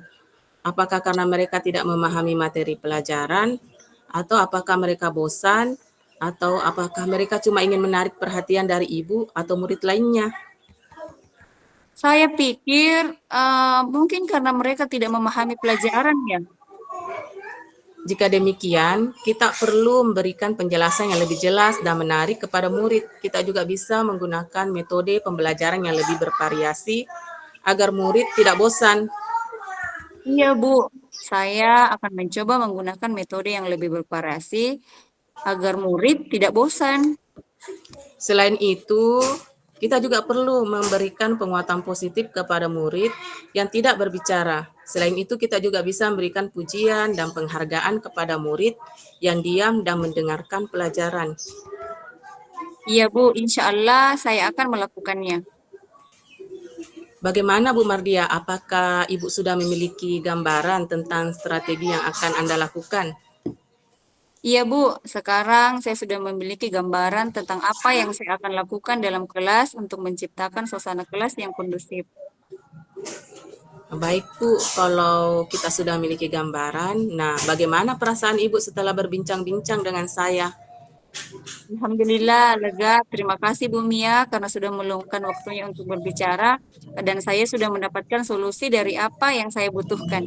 Apakah karena mereka tidak memahami materi pelajaran, atau apakah mereka bosan, atau apakah mereka cuma ingin menarik perhatian dari ibu atau murid lainnya? Saya pikir mungkin karena mereka tidak memahami pelajaran ya. Jika demikian, kita perlu memberikan penjelasan yang lebih jelas dan menarik kepada murid. Kita juga bisa menggunakan metode pembelajaran yang lebih bervariasi agar murid tidak bosan. Iya Bu, saya akan mencoba menggunakan metode yang lebih bervariasi agar murid tidak bosan. Selain itu, kita juga perlu memberikan penguatan positif kepada murid yang tidak berbicara. Selain itu, kita juga bisa memberikan pujian dan penghargaan kepada murid yang diam dan mendengarkan pelajaran. Iya Bu, insya Allah saya akan melakukannya. Bagaimana Bu Mardia, apakah Ibu sudah memiliki gambaran tentang strategi yang akan Anda lakukan? Iya Bu, sekarang saya sudah memiliki gambaran tentang apa yang saya akan lakukan dalam kelas untuk menciptakan suasana kelas yang kondusif. Baik Bu, kalau kita sudah memiliki gambaran, nah bagaimana perasaan Ibu setelah berbincang-bincang dengan saya? Alhamdulillah lega, terima kasih Bu Mia karena sudah meluangkan waktunya untuk berbicara dan saya sudah mendapatkan solusi dari apa yang saya butuhkan.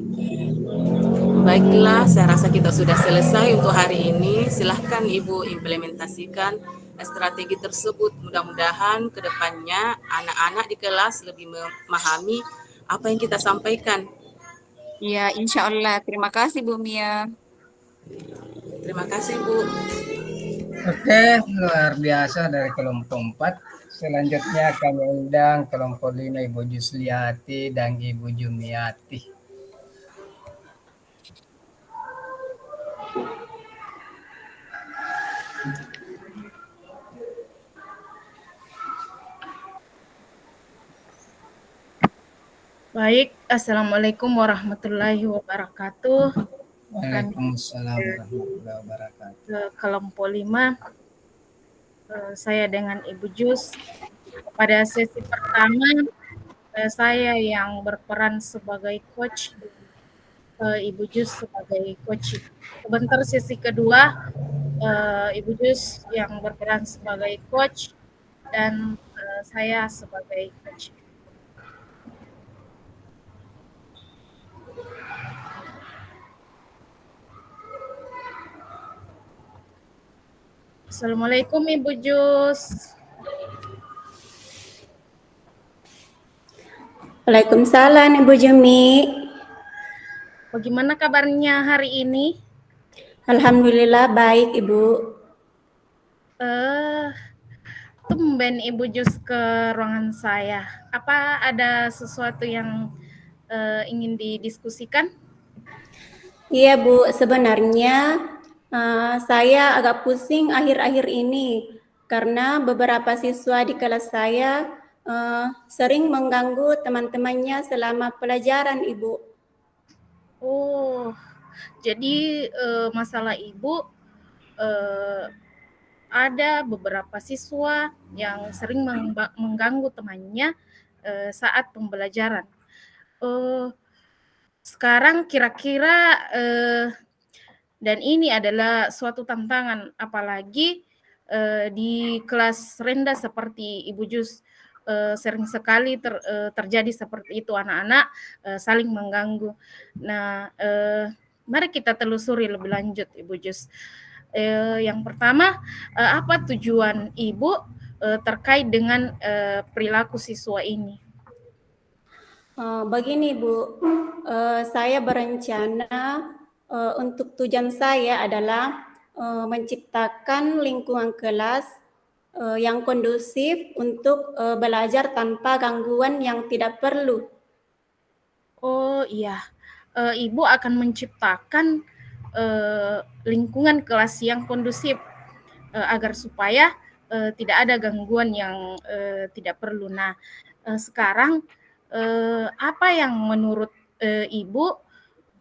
Baiklah, saya rasa kita sudah selesai untuk hari ini. Silahkan Ibu implementasikan strategi tersebut. Mudah-mudahan ke depannya anak-anak di kelas lebih memahami apa yang kita sampaikan. Ya, insya Allah. Terima kasih Bu Mia. Terima kasih Bu. Oke, luar biasa dari kelompok 4. Selanjutnya kami undang kelompok 5 Ibu Jusliati dan Ibu Jumiati. Baik, Assalamualaikum warahmatullahi wabarakatuh. Waalaikumsalam warahmatullahi wabarakatuh. Kelompok 5, saya dengan Ibu Jus. Pada sesi pertama, saya yang berperan sebagai coach, Ibu Jus sebagai coach. Sebentar sesi kedua, Ibu Jus yang berperan sebagai coach dan saya sebagai coach. Assalamualaikum Ibu Jus. Waalaikumsalam Ibu Jumi. Bagaimana kabarnya hari ini? Alhamdulillah baik Ibu. Tumben Ibu Jus ke ruangan saya. Apa ada sesuatu yang ingin didiskusikan? Iya Bu, sebenarnya saya agak pusing akhir-akhir ini karena beberapa siswa di kelas saya sering mengganggu teman-temannya selama pelajaran Ibu. Oh, jadi masalah Ibu ada beberapa siswa yang sering mengganggu temannya saat pembelajaran. Sekarang kira-kira dan ini adalah suatu tantangan, apalagi di kelas rendah seperti Ibu Jus, sering sekali terjadi seperti itu, anak-anak saling mengganggu. Nah, mari kita telusuri lebih lanjut, Ibu Jus. Yang pertama, apa tujuan Ibu terkait dengan perilaku siswa ini? Begini Bu, saya berencana untuk tujuan saya adalah menciptakan lingkungan kelas yang kondusif untuk belajar tanpa gangguan yang tidak perlu. Oh iya, Ibu akan menciptakan lingkungan kelas yang kondusif agar supaya tidak ada gangguan yang tidak perlu. Nah, sekarang apa yang menurut Ibu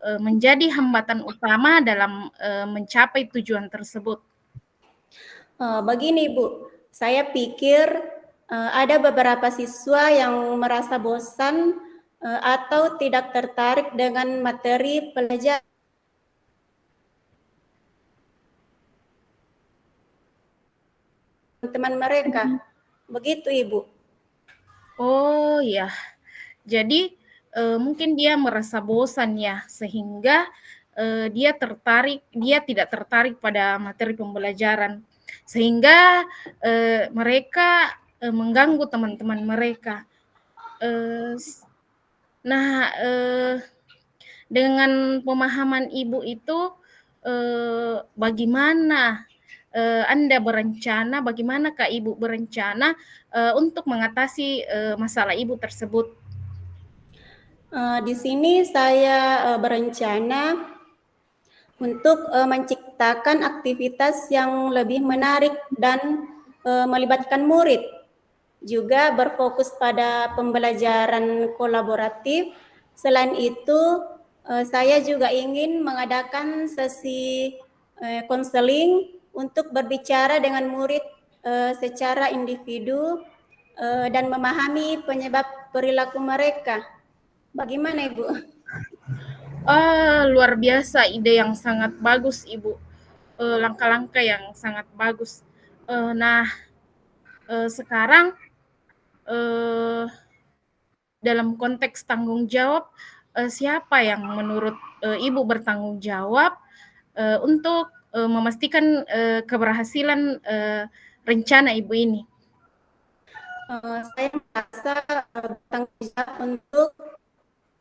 menjadi hambatan utama dalam mencapai tujuan tersebut? Begini Bu, saya pikir ada beberapa siswa yang merasa bosan atau tidak tertarik dengan materi pelajaran. Teman mereka, begitu Ibu. Oh ya, jadi mungkin dia merasa bosan ya, sehingga dia tidak tertarik pada materi pembelajaran, sehingga mereka mengganggu teman-teman mereka. Nah, dengan pemahaman Ibu itu, bagaimana bagaimanakah Ibu berencana untuk mengatasi masalah Ibu tersebut? Di sini saya berencana untuk menciptakan aktivitas yang lebih menarik dan melibatkan murid. Juga berfokus pada pembelajaran kolaboratif. Selain itu, saya juga ingin mengadakan sesi konseling untuk berbicara dengan murid secara individu dan memahami penyebab perilaku mereka. Bagaimana Ibu? Luar biasa, ide yang sangat bagus Ibu, langkah-langkah yang sangat bagus. Nah, sekarang dalam konteks tanggung jawab, siapa yang menurut Ibu bertanggung jawab untuk memastikan keberhasilan rencana Ibu ini? Saya merasa bertanggung jawab untuk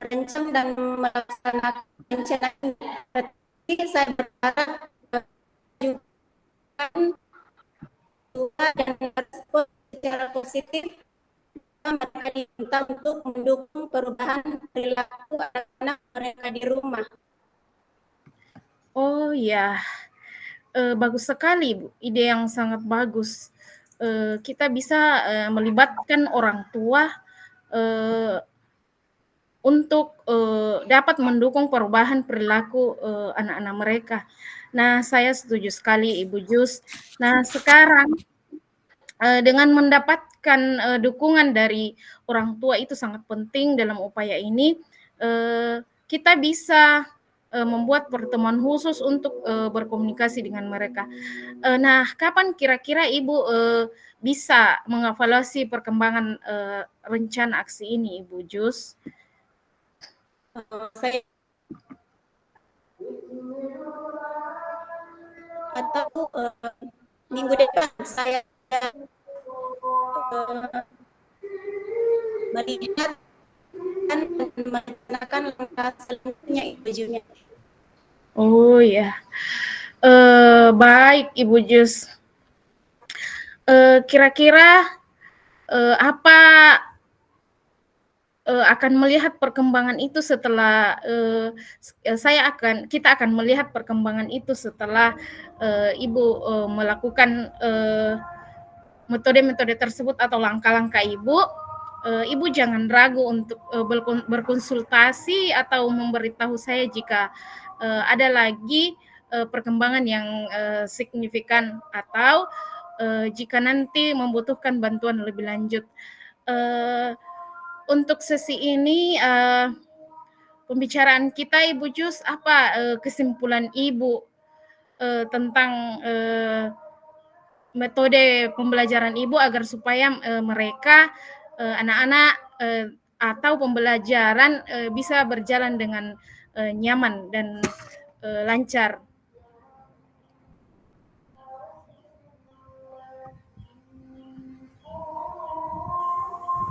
merancang dan melaksanakan rencana ini. Tapi saya berharap juga dan respon secara positif mereka diminta untuk mendukung perubahan perilaku anak mereka di rumah. Oh ya, bagus sekali, Bu. Ide yang sangat bagus. Kita bisa melibatkan orang tua untuk dapat mendukung perubahan perilaku anak-anak mereka. Nah, saya setuju sekali, Ibu Jus. Nah, sekarang dengan mendapatkan dukungan dari orang tua itu sangat penting dalam upaya ini. Kita bisa membuat pertemuan khusus untuk berkomunikasi dengan mereka. Nah, kapan kira-kira Ibu bisa mengevaluasi perkembangan rencana aksi ini, Ibu Jus? Saya atau minggu depan saya melihat dan merencanakan langkah selanjutnya, Ibu Jumiati. Oh ya, baik Ibu Jus. Kira-kira apa akan melihat perkembangan itu setelah kita akan melihat perkembangan itu setelah Ibu melakukan metode-metode tersebut atau langkah-langkah Ibu. Ibu jangan ragu untuk berkonsultasi atau memberitahu saya jika ada lagi perkembangan yang signifikan atau jika nanti membutuhkan bantuan lebih lanjut. Untuk sesi ini pembicaraan kita, Ibu Jus, apa kesimpulan Ibu tentang metode pembelajaran Ibu agar supaya mereka anak-anak atau pembelajaran bisa berjalan dengan nyaman dan lancar.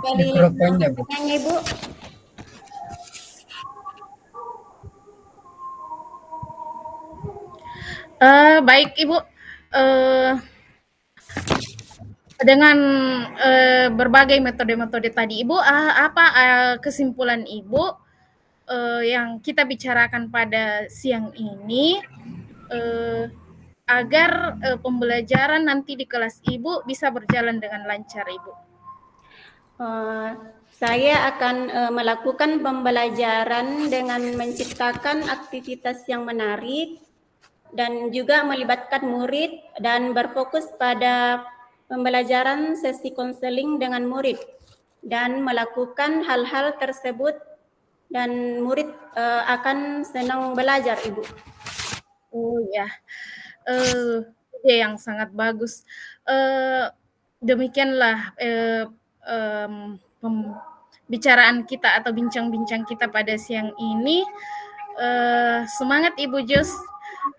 Mikrofonnya, Bu. Ibu. Baik Ibu, dengan berbagai metode-metode tadi Ibu, apa kesimpulan Ibu yang kita bicarakan pada siang ini agar pembelajaran nanti di kelas Ibu bisa berjalan dengan lancar, Ibu? Saya akan melakukan pembelajaran dengan menciptakan aktivitas yang menarik dan juga melibatkan murid dan berfokus pada pembelajaran sesi konseling dengan murid dan melakukan hal-hal tersebut dan murid akan senang belajar, Ibu. Oh ya, ide yang sangat bagus. Demikianlah pembicaraan kita atau bincang-bincang kita pada siang ini. Semangat Ibu Jus.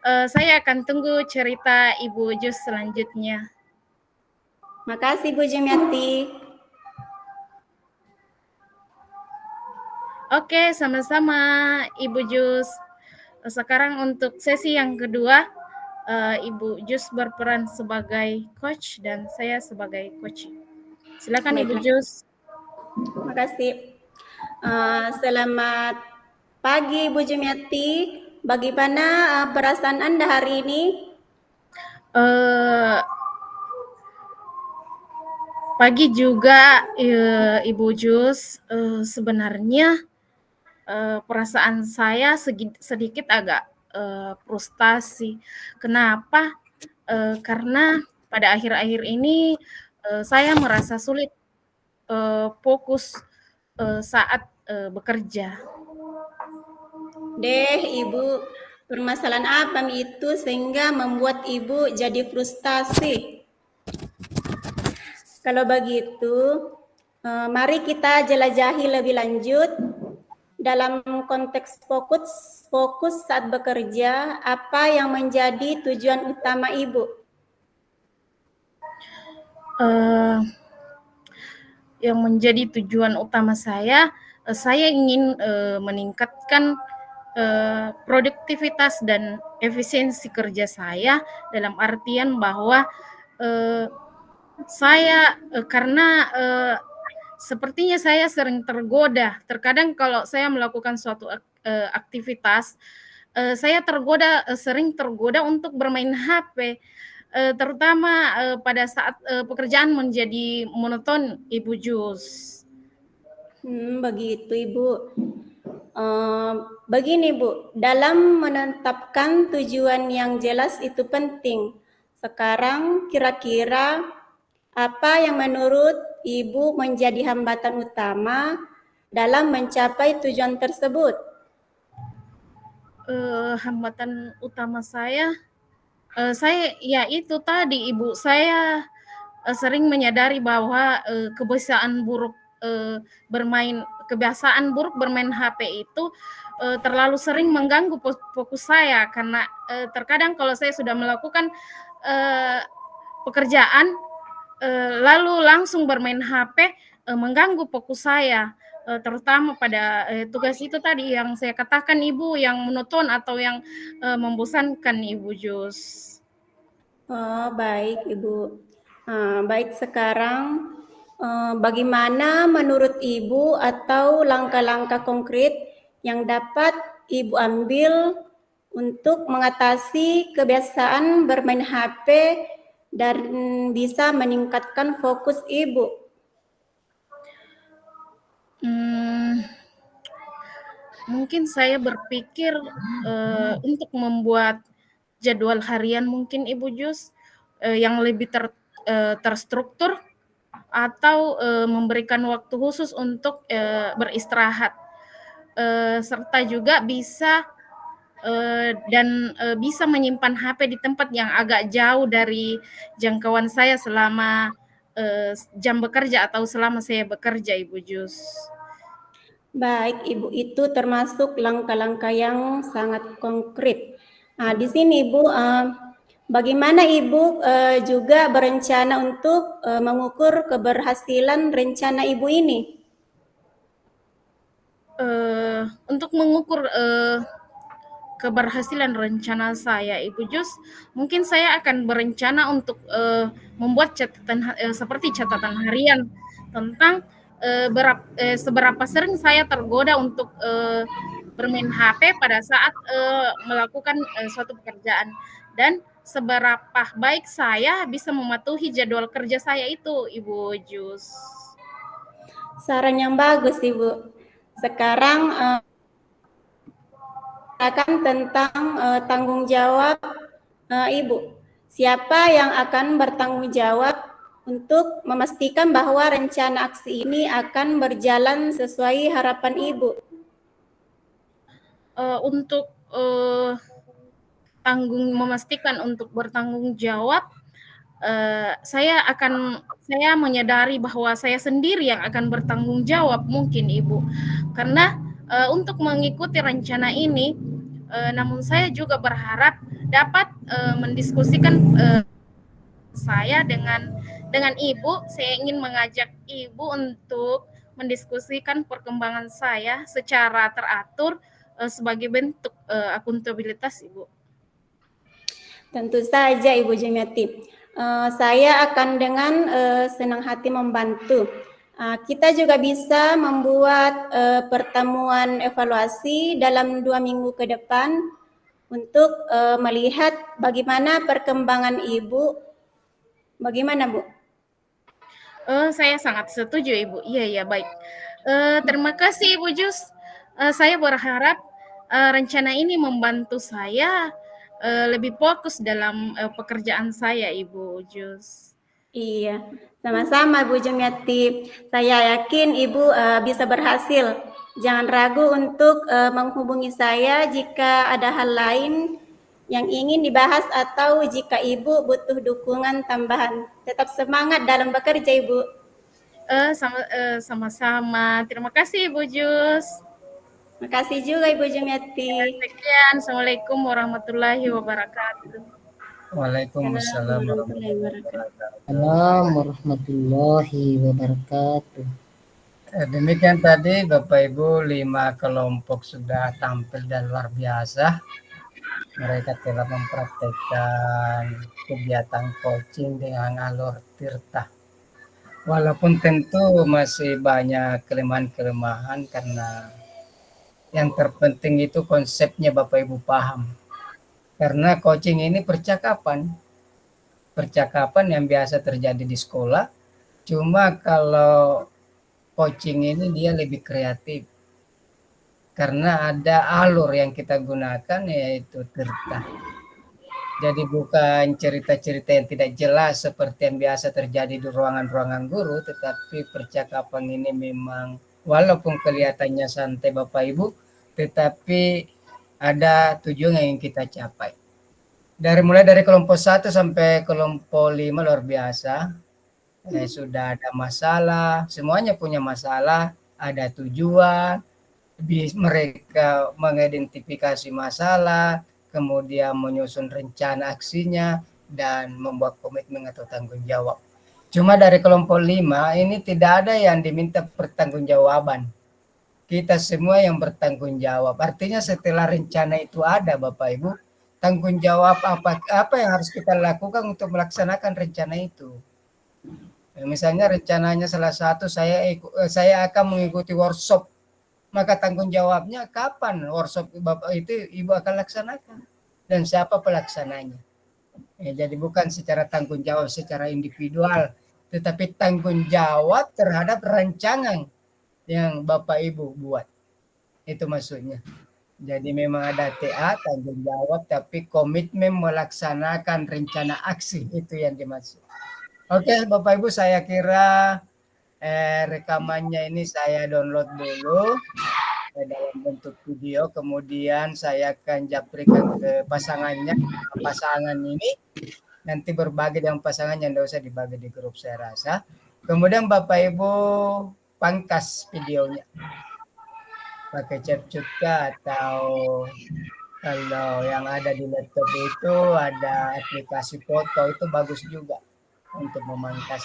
Saya akan tunggu cerita Ibu Jus selanjutnya. Makasih Bu Jumiati. Oke, sama-sama Ibu Jus. Sekarang untuk sesi yang kedua, Ibu Jus berperan sebagai coach dan saya sebagai coach. Silakan Ibu Jus. Makasih. Selamat pagi Bu Jumiati. Bagaimana perasaan Anda hari ini? Pagi juga Ibu Jus. Sebenarnya perasaan saya sedikit agak frustasi. Kenapa? Karena pada akhir-akhir ini saya merasa sulit fokus saat bekerja. Ibu, permasalahan apa itu sehingga membuat Ibu jadi frustasi? Kalau begitu, mari kita jelajahi lebih lanjut dalam konteks fokus saat bekerja, apa yang menjadi tujuan utama Ibu? Yang menjadi tujuan utama saya ingin meningkatkan produktivitas dan efisiensi kerja saya, dalam artian bahwa saya karena sepertinya saya sering tergoda. Terkadang kalau saya melakukan suatu aktivitas, saya sering tergoda untuk bermain HP, terutama pada saat pekerjaan menjadi monoton, Ibu Jus. Begitu Ibu. Begini Bu, dalam menetapkan tujuan yang jelas itu penting. Sekarang kira-kira apa yang menurut Ibu menjadi hambatan utama dalam mencapai tujuan tersebut? Hambatan utama saya ya itu tadi Ibu, saya sering menyadari bahwa kebiasaan buruk bermain HP itu terlalu sering mengganggu fokus saya, karena terkadang kalau saya sudah melakukan pekerjaan lalu langsung bermain HP mengganggu fokus saya, terutama pada tugas itu tadi yang saya katakan Ibu, yang monoton atau yang membosankan Ibu Jus. Oh, baik Ibu. Baik, sekarang bagaimana menurut Ibu atau langkah-langkah konkret yang dapat Ibu ambil untuk mengatasi kebiasaan bermain HP dan bisa meningkatkan fokus Ibu? Mungkin saya berpikir untuk membuat jadwal harian mungkin Ibu Jus yang lebih terstruktur, atau memberikan waktu khusus untuk beristirahat, serta juga bisa bisa menyimpan HP di tempat yang agak jauh dari jangkauan saya selama jam bekerja atau selama saya bekerja, Ibu Jus. Baik, Ibu, itu termasuk langkah-langkah yang sangat konkret. Di sini Ibu, bagaimana Ibu juga berencana untuk mengukur keberhasilan rencana Ibu ini? Untuk mengukur keberhasilan rencana saya, Ibu Jus, mungkin saya akan berencana untuk membuat catatan seperti catatan harian tentang seberapa sering saya tergoda untuk bermain HP pada saat melakukan suatu pekerjaan, dan seberapa baik saya bisa mematuhi jadwal kerja saya itu, Ibu Jus. Saran yang bagus, Ibu. Sekarang akan tentang tanggung jawab Ibu. Siapa yang akan bertanggung jawab untuk memastikan bahwa rencana aksi ini akan berjalan sesuai harapan Ibu? Untuk memastikan untuk bertanggung jawab, saya menyadari bahwa saya sendiri yang akan bertanggung jawab mungkin Ibu, karena untuk mengikuti rencana ini, namun saya juga berharap dapat mendiskusikan saya dengan Ibu. Saya ingin mengajak Ibu untuk mendiskusikan perkembangan saya secara teratur sebagai bentuk akuntabilitas, Ibu. Tentu saja Ibu Jumiati. Saya akan dengan senang hati membantu. Kita juga bisa membuat pertemuan evaluasi dalam 2 minggu ke depan untuk melihat bagaimana perkembangan Ibu. Bagaimana, Bu? Saya sangat setuju, Ibu. Iya, baik. Terima kasih, Ibu Jus. Saya berharap rencana ini membantu saya lebih fokus dalam pekerjaan saya, Ibu Jus. Iya, sama-sama Bu Jumiati. Saya yakin Ibu bisa berhasil. Jangan ragu untuk menghubungi saya jika ada hal lain yang ingin dibahas atau jika Ibu butuh dukungan tambahan. Tetap semangat dalam bekerja, Ibu. Sama-sama. Terima kasih, Ibu Jus. Terima kasih juga Ibu Jumiati. Sekian. Assalamualaikum warahmatullahi wabarakatuh. Waalaikumsalam warahmatullahi wabarakatuh. Demikian tadi Bapak Ibu, 5 kelompok sudah tampil dan luar biasa. Mereka telah mempraktekkan kegiatan coaching dengan alur tirta. Walaupun tentu masih banyak kelemahan-kelemahan karena Yang terpenting itu konsepnya Bapak Ibu paham. Karena coaching ini percakapan. Percakapan yang biasa terjadi di sekolah. Cuma kalau coaching ini dia lebih kreatif. Karena ada alur yang kita gunakan yaitu cerita. Jadi bukan cerita-cerita yang tidak jelas seperti yang biasa terjadi di ruangan-ruangan guru, tetapi percakapan ini memang walaupun kelihatannya santai Bapak Ibu, tetapi ada tujuan yang ingin kita capai. Mulai dari kelompok 1 sampai kelompok 5 luar biasa. Sudah ada masalah, semuanya punya masalah, ada tujuan, mereka mengidentifikasi masalah, kemudian menyusun rencana aksinya, dan membuat komitmen atau tanggung jawab. Cuma dari kelompok 5 ini tidak ada yang diminta pertanggungjawaban. Kita semua yang bertanggung jawab. Artinya setelah rencana itu ada Bapak Ibu, tanggung jawab apa yang harus kita lakukan untuk melaksanakan rencana itu. Misalnya rencananya salah satu saya akan mengikuti workshop, maka tanggung jawabnya kapan workshop Bapak itu Ibu akan laksanakan dan siapa pelaksananya. Jadi bukan secara tanggung jawab secara individual, tetapi tanggung jawab terhadap rancangan yang Bapak Ibu buat. Itu maksudnya. Jadi memang ada TA, tanggung jawab, tapi komitmen melaksanakan rencana aksi, itu yang dimaksud. Oke, Bapak Ibu, saya kira rekamannya ini saya download dulu dalam bentuk video, kemudian saya akan japrikan ke pasangan ini, nanti berbagi dengan pasangannya, tidak usah dibagi di grup saya rasa. Kemudian Bapak Ibu pangkas videonya pakai CapCut atau kalau yang ada di laptop itu ada aplikasi foto, itu bagus juga untuk memangkas.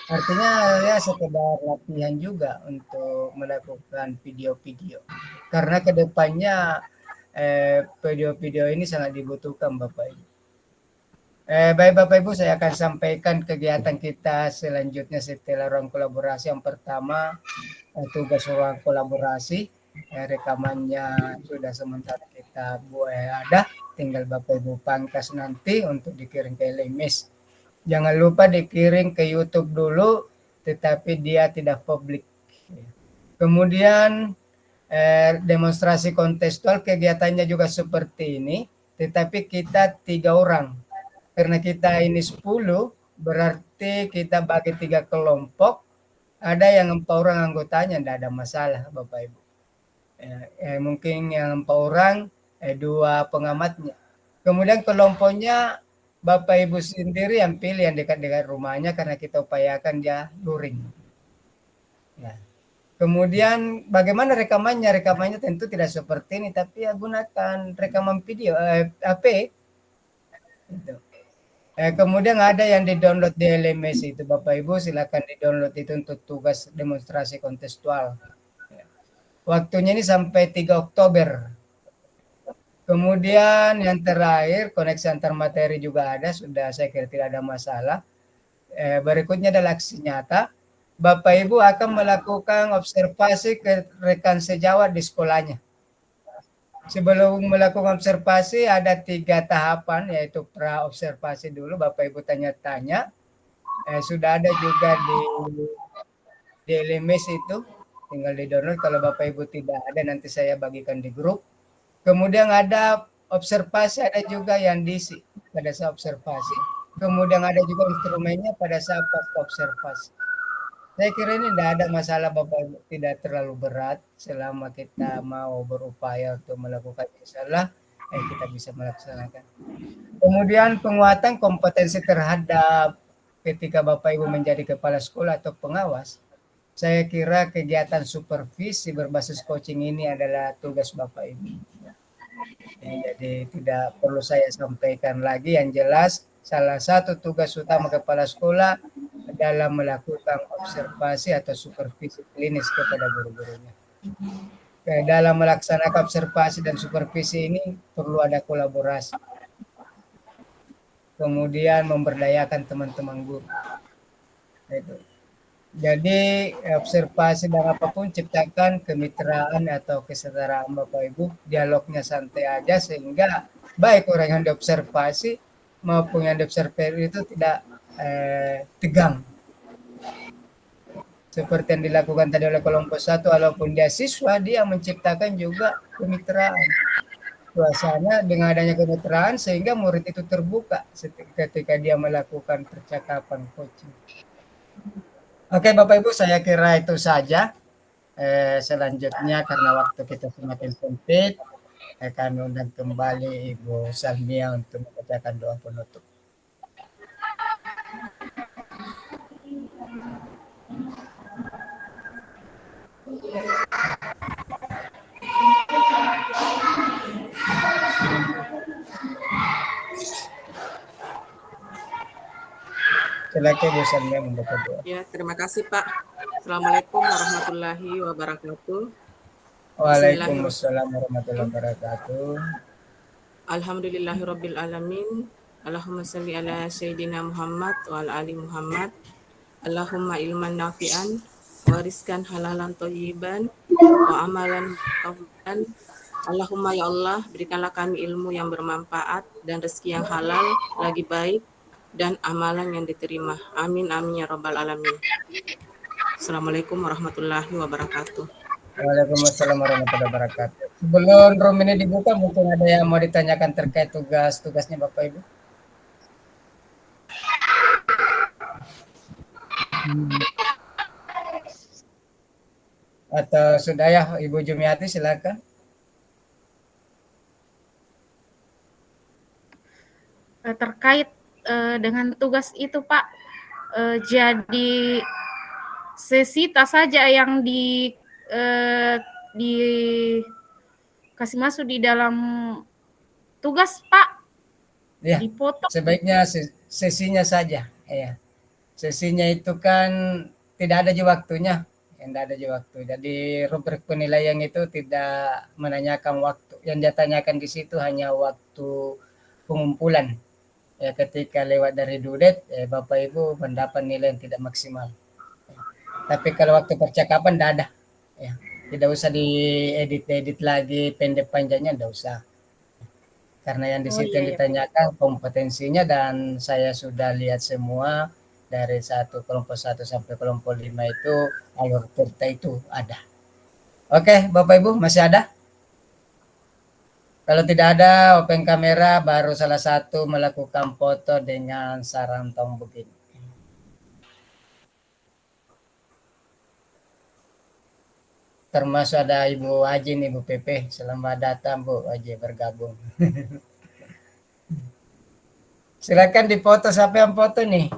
Artinya ya sekedar latihan juga untuk melakukan video-video. Karena kedepannya video-video ini sangat dibutuhkan Bapak Ibu. Baik Bapak Ibu, saya akan sampaikan kegiatan kita selanjutnya setelah ruang kolaborasi. Yang pertama, tugas ruang kolaborasi. Rekamannya sudah sementara kita buat ada, tinggal Bapak Ibu pangkas nanti untuk dikirim ke LMS. Jangan lupa dikirim ke YouTube dulu, tetapi dia tidak publik. Kemudian demonstrasi kontekstual kegiatannya juga seperti ini, tetapi kita 3 orang. Karena kita ini 10, berarti kita bagi 3 kelompok. Ada yang 4 orang anggotanya, tidak ada masalah Bapak Ibu. Mungkin yang 4 orang, 2 pengamatnya. Kemudian kelompoknya Bapak Ibu sendiri yang pilih yang dekat-dekat rumahnya karena kita upayakan dia luring. Ya. Kemudian bagaimana rekamannya? Rekamannya tentu tidak seperti ini, tapi ya gunakan rekaman video HP. Gitu. Kemudian ada yang di-download di LMS itu Bapak Ibu, silakan di-download itu untuk tugas demonstrasi kontekstual. Waktunya ini sampai 3 Oktober. Kemudian yang terakhir, koneksi antar materi juga ada, sudah saya kira tidak ada masalah. Berikutnya adalah aksi nyata. Bapak Ibu akan melakukan observasi ke rekan sejawat di sekolahnya. Sebelum melakukan observasi ada 3 tahapan, yaitu pra-observasi dulu, Bapak Ibu tanya-tanya. Sudah ada juga di LMS itu, tinggal di-download. Kalau Bapak Ibu tidak ada, nanti saya bagikan di grup. Kemudian ada observasi, ada juga yang diisi pada saat observasi. Kemudian ada juga instrumennya pada saat observasi. Saya kira ini tidak ada masalah Bapak Ibu, tidak terlalu berat selama kita mau berupaya untuk melakukan insyaallah kita bisa melaksanakan. Kemudian penguatan kompetensi terhadap ketika Bapak Ibu menjadi kepala sekolah atau pengawas. Saya kira kegiatan supervisi berbasis coaching ini adalah tugas Bapak Ibu. Jadi tidak perlu saya sampaikan lagi, yang jelas salah satu tugas utama kepala sekolah dalam melakukan observasi atau supervisi klinis kepada guru-gurunya. Dalam melaksanakan observasi dan supervisi ini perlu ada kolaborasi. Kemudian memberdayakan teman-teman guru. Jadi observasi dan apapun ciptakan kemitraan atau kesetaraan Bapak Ibu, dialognya santai aja sehingga baik orang yang diobservasi maupun yang diobservasi itu tidak tegang. Seperti yang dilakukan tadi oleh kelompok 1, walaupun dia siswa, dia menciptakan juga kemitraan. Suasana dengan adanya kemitraan sehingga murid itu terbuka ketika dia melakukan percakapan coaching. Oke Bapak Ibu, saya kira itu saja. Selanjutnya karena waktu kita semakin sempit, kami undang kembali Ibu Salmia untuk membacakan doa penutup. Silakan Bu Salmia membaca doa. Ya, terima kasih Pak. Assalamualaikum warahmatullahi wabarakatuh. Waalaikumsalam warahmatullahi wabarakatuh. Alhamdulillahirabbil alamin. Allahumma shalli ala sayyidina Muhammad wa ala ali Muhammad. Allahumma ilman nafi'an wa rizqan halalan thayyiban wa amalan mutaqabbalan. Allahumma ya Allah, berikanlah kami ilmu yang bermanfaat dan rezeki yang halal lagi baik dan amalan yang diterima. Amin amin ya rabbal alamin. Assalamualaikum warahmatullahi wabarakatuh. Waalaikumsalam warahmatullahi wabarakatuh. Sebelum room ini dibuka, mungkin ada yang mau ditanyakan terkait tugas-tugasnya Bapak Ibu? Atau sudah ya, Ibu Jumiati silakan. Terkait dengan tugas itu Pak, jadi sesi tas saja yang dikasih masuk di dalam tugas Pak, Ya, dipotong. sebaiknya sesinya saja. Ya. Sesinya itu kan tidak ada waktunya, tidak ada waktu. Jadi rubrik penilaian itu tidak menanyakan waktu. Yang dia tanyakan di situ hanya waktu pengumpulan. Ya, ketika lewat dari dudet, Bapak Ibu mendapat nilai yang tidak maksimal. Tapi kalau waktu percakapan tidak ada. Ya, tidak usah diedit lagi pendek panjangnya, tidak usah. Karena yang di situ yang ditanyakan kompetensinya dan saya sudah lihat semua dari kelompok 1 sampai kelompok 5 itu alur cerita itu ada. Oke, Bapak Ibu masih ada? Kalau tidak ada, open kamera baru salah satu melakukan foto dengan sarantong begini. Termasuk ada Ibu Aji nih, Bu Pepe. Selamat datang Bu Aji bergabung. Silakan difoto, siapa yang foto nih?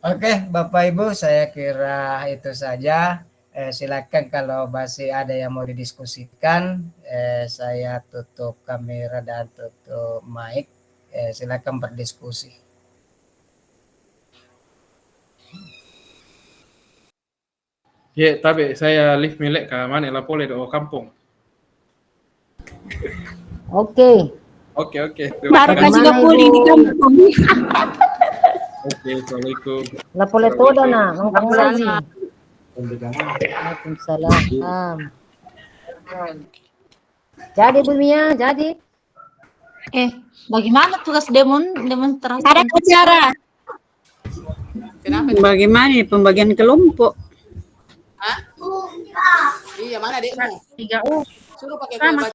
Oke, Bapak Ibu, saya kira itu saja. Silakan kalau masih ada yang mau didiskusikan, saya tutup kamera dan tutup mic. Silakan berdiskusi. Ya, tapi saya live milik ke mana lah boleh do kampung. Oke. Oke. Barca juga pulih di kampung. Oke, assalamualaikum. La pole toda na, Mang Lazi. Waalaikumsalam. Jadi Bu Mia, jadi. Bagaimana tugas demonstrasi? Ada acara. Kenapa? Bagaimana pembagian kelompok? Hah? Iya, mana adikmu? 3 Suruh pakai sama